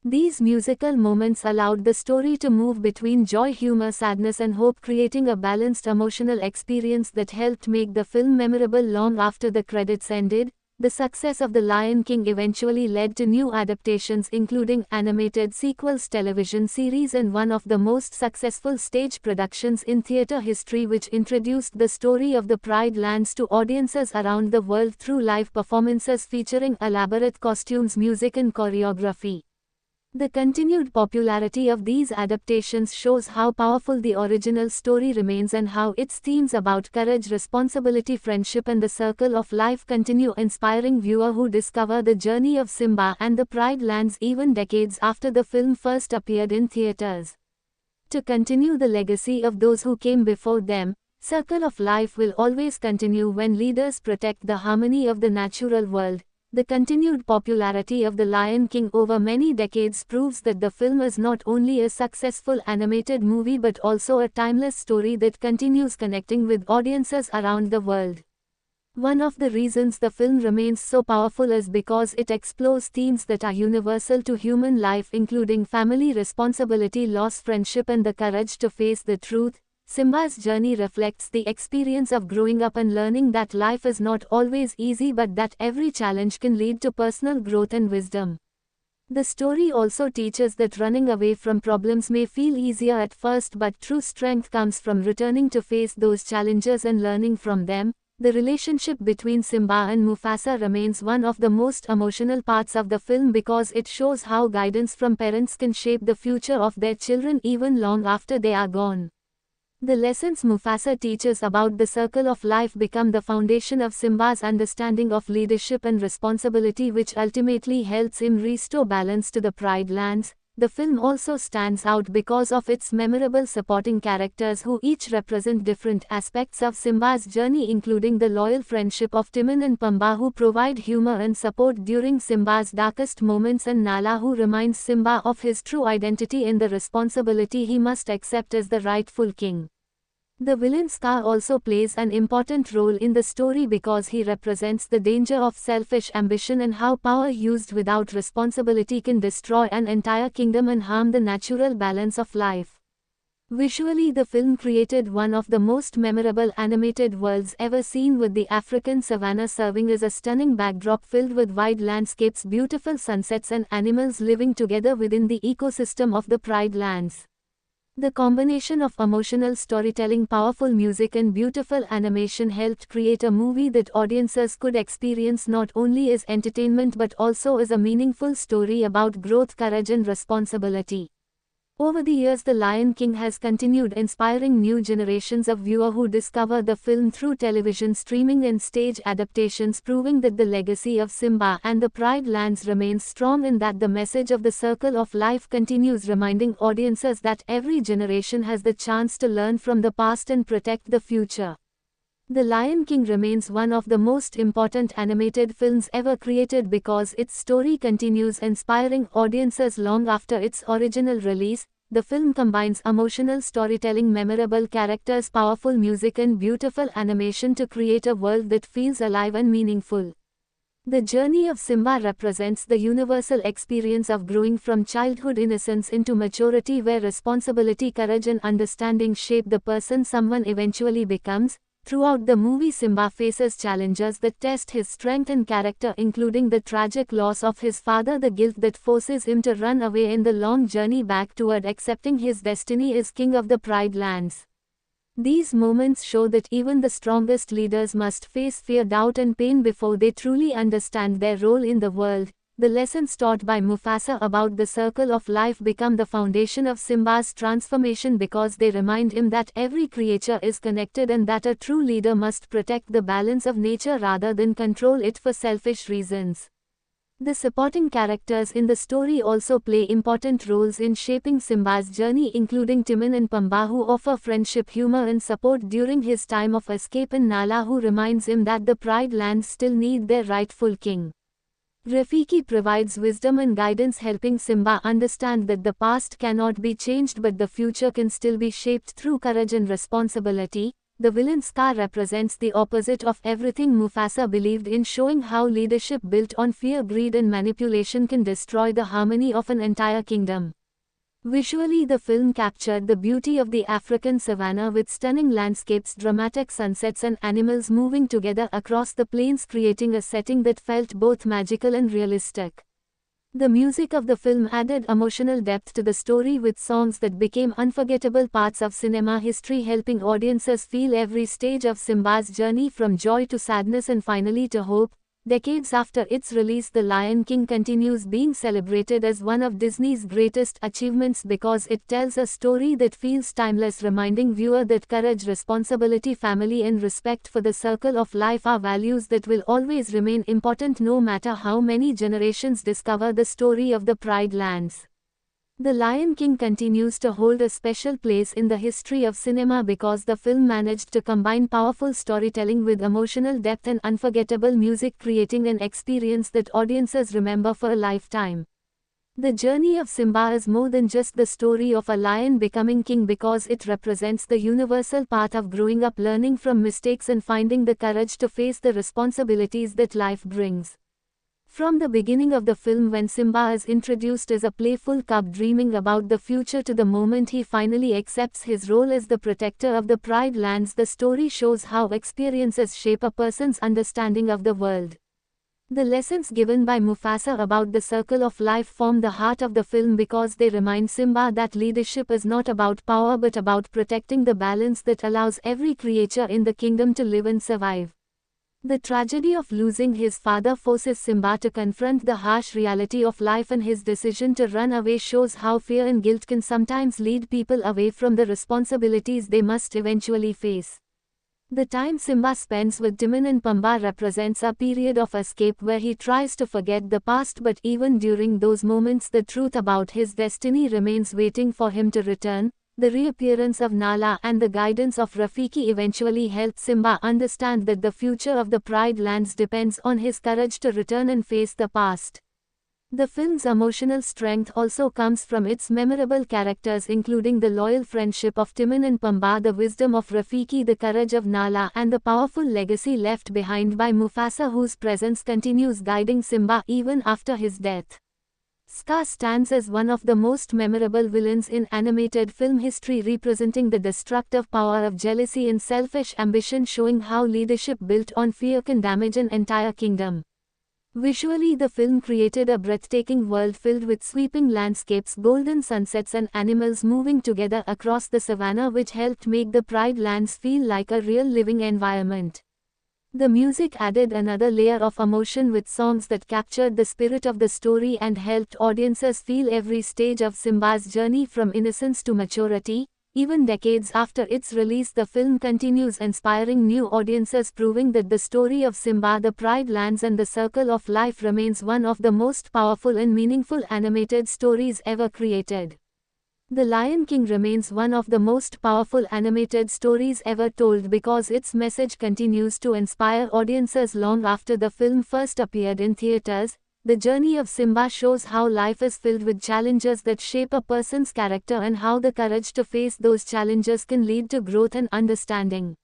These musical moments allowed the story to move between joy, humor, sadness and hope, creating a balanced emotional experience that helped make the film memorable long after the credits ended. The success of The Lion King eventually led to new adaptations including animated sequels, television series and one of the most successful stage productions in theatre history, which introduced the story of the Pride Lands to audiences around the world through live performances featuring elaborate costumes, music and choreography. The continued popularity of these adaptations shows how powerful the original story remains and how its themes about courage, responsibility, friendship and the circle of life continue inspiring viewers who discover the journey of Simba and the Pride Lands even decades after the film first appeared in theaters. To continue the legacy of those who came before them, Circle of Life will always continue when leaders protect the harmony of the natural world. The continued popularity of The Lion King over many decades proves that the film is not only a successful animated movie but also a timeless story that continues connecting with audiences around the world. One of the reasons the film remains so powerful is because it explores themes that are universal to human life, including family, responsibility, loss, friendship, and the courage to face the truth. Simba's journey reflects the experience of growing up and learning that life is not always easy but that every challenge can lead to personal growth and wisdom. The story also teaches that running away from problems may feel easier at first, but true strength comes from returning to face those challenges and learning from them. The relationship between Simba and Mufasa remains one of the most emotional parts of the film because it shows how guidance from parents can shape the future of their children even long after they are gone. The lessons Mufasa teaches about the circle of life become the foundation of Simba's understanding of leadership and responsibility, which ultimately helps him restore balance to the Pride Lands. The film also stands out because of its memorable supporting characters who each represent different aspects of Simba's journey, including the loyal friendship of Timon and Pumbaa, who provide humor and support during Simba's darkest moments, and Nala, who reminds Simba of his true identity and the responsibility he must accept as the rightful king. The villain Scar also plays an important role in the story because he represents the danger of selfish ambition and how power used without responsibility can destroy an entire kingdom and harm the natural balance of life. Visually, the film created one of the most memorable animated worlds ever seen, with the African savanna serving as a stunning backdrop filled with wide landscapes, beautiful sunsets, and animals living together within the ecosystem of the Pride Lands. The combination of emotional storytelling, powerful music, and beautiful animation helped create a movie that audiences could experience not only as entertainment but also as a meaningful story about growth, courage, and responsibility. Over the years, The Lion King has continued inspiring new generations of viewers who discover the film through television, streaming, and stage adaptations, proving that the legacy of Simba and the Pride Lands remains strong and that the message of the circle of life continues, reminding audiences that every generation has the chance to learn from the past and protect the future. The Lion King remains one of the most important animated films ever created because its story continues inspiring audiences long after its original release. The film combines emotional storytelling, memorable characters, powerful music, and beautiful animation to create a world that feels alive and meaningful. The journey of Simba represents the universal experience of growing from childhood innocence into maturity, where responsibility, courage, and understanding shape the person someone eventually becomes. Throughout the movie, Simba faces challenges that test his strength and character, including the tragic loss of his father, the guilt that forces him to run away, and the long journey back toward accepting his destiny as king of the Pride Lands. These moments show that even the strongest leaders must face fear, doubt, and pain before they truly understand their role in the world. The lessons taught by Mufasa about the circle of life become the foundation of Simba's transformation because they remind him that every creature is connected and that a true leader must protect the balance of nature rather than control it for selfish reasons. The supporting characters in the story also play important roles in shaping Simba's journey, including Timon and Pumbaa, who offer friendship, humor, and support during his time of escape, and Nala, who reminds him that the Pride Lands still need their rightful king. Rafiki provides wisdom and guidance, helping Simba understand that the past cannot be changed but the future can still be shaped through courage and responsibility. The villain Scar represents the opposite of everything Mufasa believed in, showing how leadership built on fear, greed, and manipulation can destroy the harmony of an entire kingdom. Visually, the film captured the beauty of the African savanna with stunning landscapes, dramatic sunsets, and animals moving together across the plains, creating a setting that felt both magical and realistic. The music of the film added emotional depth to the story, with songs that became unforgettable parts of cinema history, helping audiences feel every stage of Simba's journey, from joy to sadness and finally to hope. Decades after its release, The Lion King continues being celebrated as one of Disney's greatest achievements because it tells a story that feels timeless, reminding viewers that courage, responsibility, family, and respect for the circle of life are values that will always remain important no matter how many generations discover the story of the Pride Lands. The Lion King continues to hold a special place in the history of cinema because the film managed to combine powerful storytelling with emotional depth and unforgettable music, creating an experience that audiences remember for a lifetime. The journey of Simba is more than just the story of a lion becoming king because it represents the universal path of growing up, learning from mistakes, and finding the courage to face the responsibilities that life brings. From the beginning of the film, when Simba is introduced as a playful cub dreaming about the future, to the moment he finally accepts his role as the protector of the Pride Lands, the story shows how experiences shape a person's understanding of the world. The lessons given by Mufasa about the circle of life form the heart of the film because they remind Simba that leadership is not about power but about protecting the balance that allows every creature in the kingdom to live and survive. The tragedy of losing his father forces Simba to confront the harsh reality of life, and his decision to run away shows how fear and guilt can sometimes lead people away from the responsibilities they must eventually face. The time Simba spends with Timon and Pumbaa represents a period of escape where he tries to forget the past, but even during those moments the truth about his destiny remains waiting for him to return. The reappearance of Nala and the guidance of Rafiki eventually help Simba understand that the future of the Pride Lands depends on his courage to return and face the past. The film's emotional strength also comes from its memorable characters, including the loyal friendship of Timon and Pumbaa, the wisdom of Rafiki, the courage of Nala, and the powerful legacy left behind by Mufasa, whose presence continues guiding Simba even after his death. Scar stands as one of the most memorable villains in animated film history, representing the destructive power of jealousy and selfish ambition, showing how leadership built on fear can damage an entire kingdom. Visually, the film created a breathtaking world filled with sweeping landscapes, golden sunsets, and animals moving together across the savannah, which helped make the Pride Lands feel like a real living environment. The music added another layer of emotion with songs that captured the spirit of the story and helped audiences feel every stage of Simba's journey from innocence to maturity. Even decades after its release, the film continues inspiring new audiences, proving that the story of Simba, the Pride Lands, and the Circle of Life remains one of the most powerful and meaningful animated stories ever created. The Lion King remains one of the most powerful animated stories ever told because its message continues to inspire audiences long after the film first appeared in theaters. The journey of Simba shows how life is filled with challenges that shape a person's character and how the courage to face those challenges can lead to growth and understanding.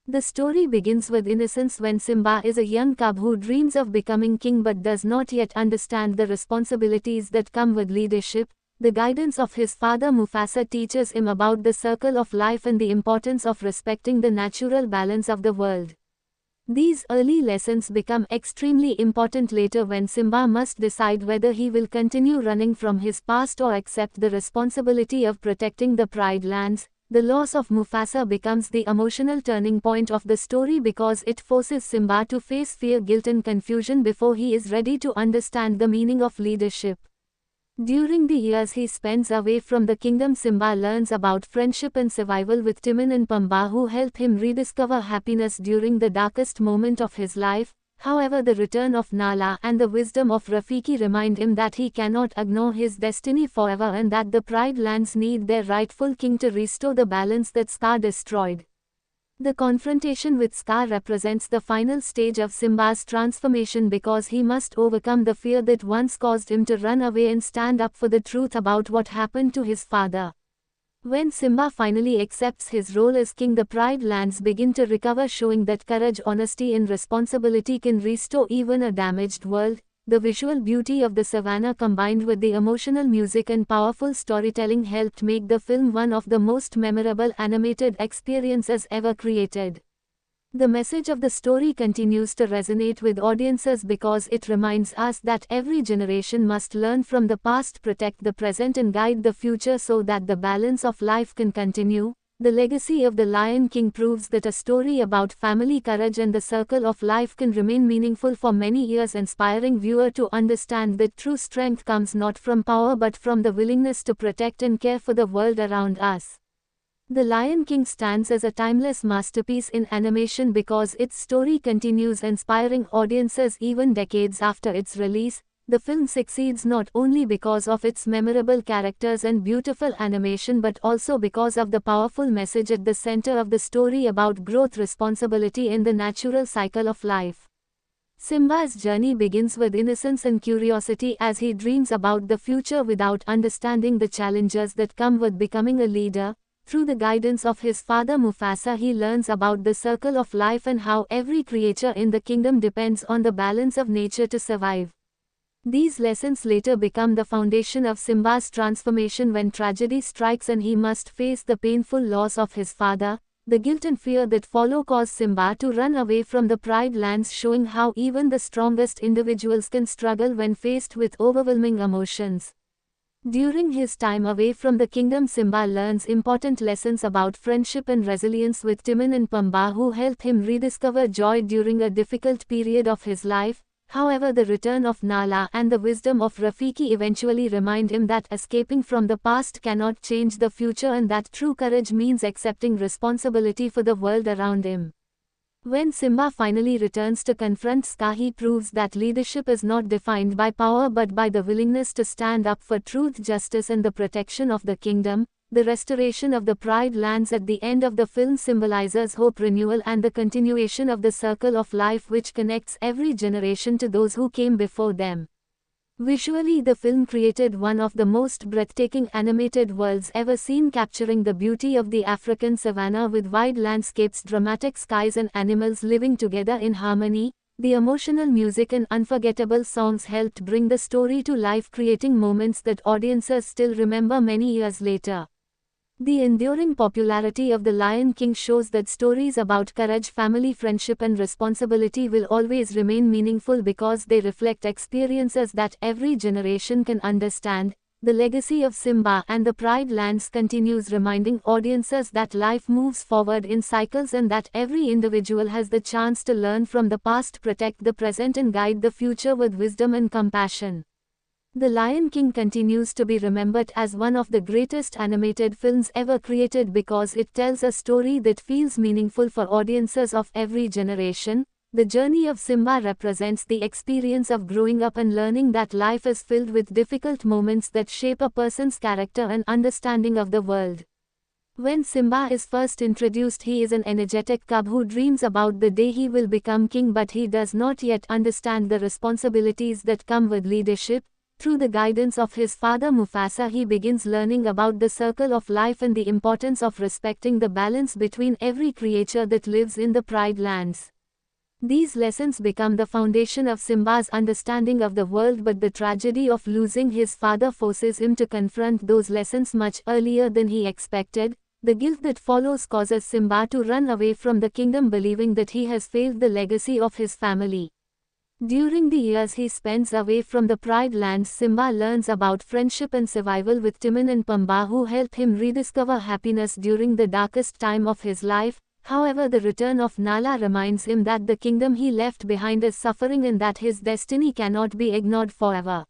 The story begins with innocence when Simba is a young cub who dreams of becoming king but does not yet understand the responsibilities that come with leadership. The guidance of his father Mufasa teaches him about the circle of life and the importance of respecting the natural balance of the world. These early lessons become extremely important later when Simba must decide whether he will continue running from his past or accept the responsibility of protecting the Pride Lands. The loss of Mufasa becomes the emotional turning point of the story because it forces Simba to face fear, guilt, and confusion before he is ready to understand the meaning of leadership. During the years he spends away from the kingdom, Simba learns about friendship and survival with Timon and Pumbaa, who help him rediscover happiness during the darkest moment of his life. However, the return of Nala and the wisdom of Rafiki remind him that he cannot ignore his destiny forever and that the Pride Lands need their rightful king to restore the balance that Scar destroyed. The confrontation with Scar represents the final stage of Simba's transformation because he must overcome the fear that once caused him to run away and stand up for the truth about what happened to his father. When Simba finally accepts his role as king, the Pride Lands begin to recover, showing that courage, honesty, and responsibility can restore even a damaged world. The visual beauty of the savannah combined with the emotional music and powerful storytelling helped make the film one of the most memorable animated experiences ever created. The message of the story continues to resonate with audiences because it reminds us that every generation must learn from the past, protect the present, and guide the future so that the balance of life can continue. The legacy of The Lion King proves that a story about family, courage, and the circle of life can remain meaningful for many years, inspiring viewers to understand that true strength comes not from power but from the willingness to protect and care for the world around us. The Lion King stands as a timeless masterpiece in animation because its story continues inspiring audiences even decades after its release. The film succeeds not only because of its memorable characters and beautiful animation but also because of the powerful message at the center of the story about growth, responsibility, and the natural cycle of life. Simba's journey begins with innocence and curiosity as he dreams about the future without understanding the challenges that come with becoming a leader. Through the guidance of his father Mufasa, he learns about the circle of life and how every creature in the kingdom depends on the balance of nature to survive. These lessons later become the foundation of Simba's transformation when tragedy strikes and he must face the painful loss of his father. the guilt and fear that follow cause Simba to run away from the Pride Lands, showing how even the strongest individuals can struggle when faced with overwhelming emotions. During his time away from the kingdom, Simba learns important lessons about friendship and resilience with Timon and Pumbaa, who help him rediscover joy during a difficult period of his life. However, the return of Nala and the wisdom of Rafiki eventually remind him that escaping from the past cannot change the future, and that true courage means accepting responsibility for the world around him. When Simba finally returns to confront Scar, he proves that leadership is not defined by power but by the willingness to stand up for truth, justice, and the protection of the kingdom. The restoration of the Pride Lands at the end of the film symbolizes hope, renewal, and the continuation of the circle of life which connects every generation to those who came before them. Visually, the film created one of the most breathtaking animated worlds ever seen, capturing the beauty of the African savanna with wide landscapes, dramatic skies, and animals living together in harmony. The emotional music and unforgettable songs helped bring the story to life, creating moments that audiences still remember many years later. The enduring popularity of The Lion King shows that stories about courage, family, friendship, and responsibility will always remain meaningful because they reflect experiences that every generation can understand. The legacy of Simba and the Pride Lands continues, reminding audiences that life moves forward in cycles and that every individual has the chance to learn from the past, protect the present, and guide the future with wisdom and compassion. The Lion King continues to be remembered as one of the greatest animated films ever created because it tells a story that feels meaningful for audiences of every generation. The journey of Simba represents the experience of growing up and learning that life is filled with difficult moments that shape a person's character and understanding of the world. When Simba is first introduced, he is an energetic cub who dreams about the day he will become king, but he does not yet understand the responsibilities that come with leadership. Through the guidance of his father Mufasa, he begins learning about the circle of life and the importance of respecting the balance between every creature that lives in the Pride Lands. These lessons become the foundation of Simba's understanding of the world, but the tragedy of losing his father forces him to confront those lessons much earlier than he expected. The guilt that follows causes Simba to run away from the kingdom, believing that he has failed the legacy of his family. During the years he spends away from the Pride Lands, Simba learns about friendship and survival with Timon and Pumbaa, who help him rediscover happiness during the darkest time of his life. However, the return of Nala reminds him that the kingdom he left behind is suffering and that his destiny cannot be ignored forever.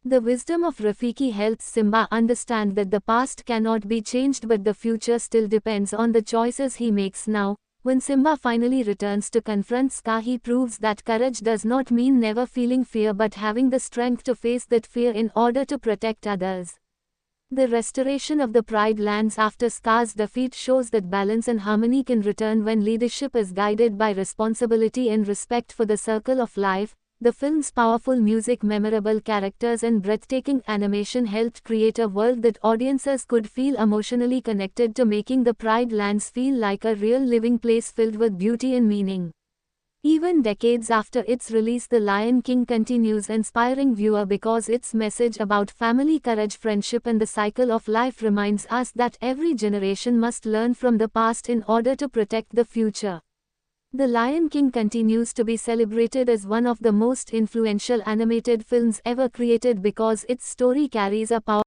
The wisdom of Rafiki helps Simba understand that the past cannot be changed, but the future still depends on the choices he makes now. When Simba finally returns to confront Scar, he proves that courage does not mean never feeling fear but having the strength to face that fear in order to protect others. The restoration of the Pride Lands after Scar's defeat shows that balance and harmony can return when leadership is guided by responsibility and respect for the circle of life. The film's powerful music, memorable characters, and breathtaking animation helped create a world that audiences could feel emotionally connected to, making the Pride Lands feel like a real living place filled with beauty and meaning. Even decades after its release, The Lion King continues inspiring viewers because its message about family, courage, friendship, and the cycle of life reminds us that every generation must learn from the past in order to protect the future. The Lion King continues to be celebrated as one of the most influential animated films ever created because its story carries a powerful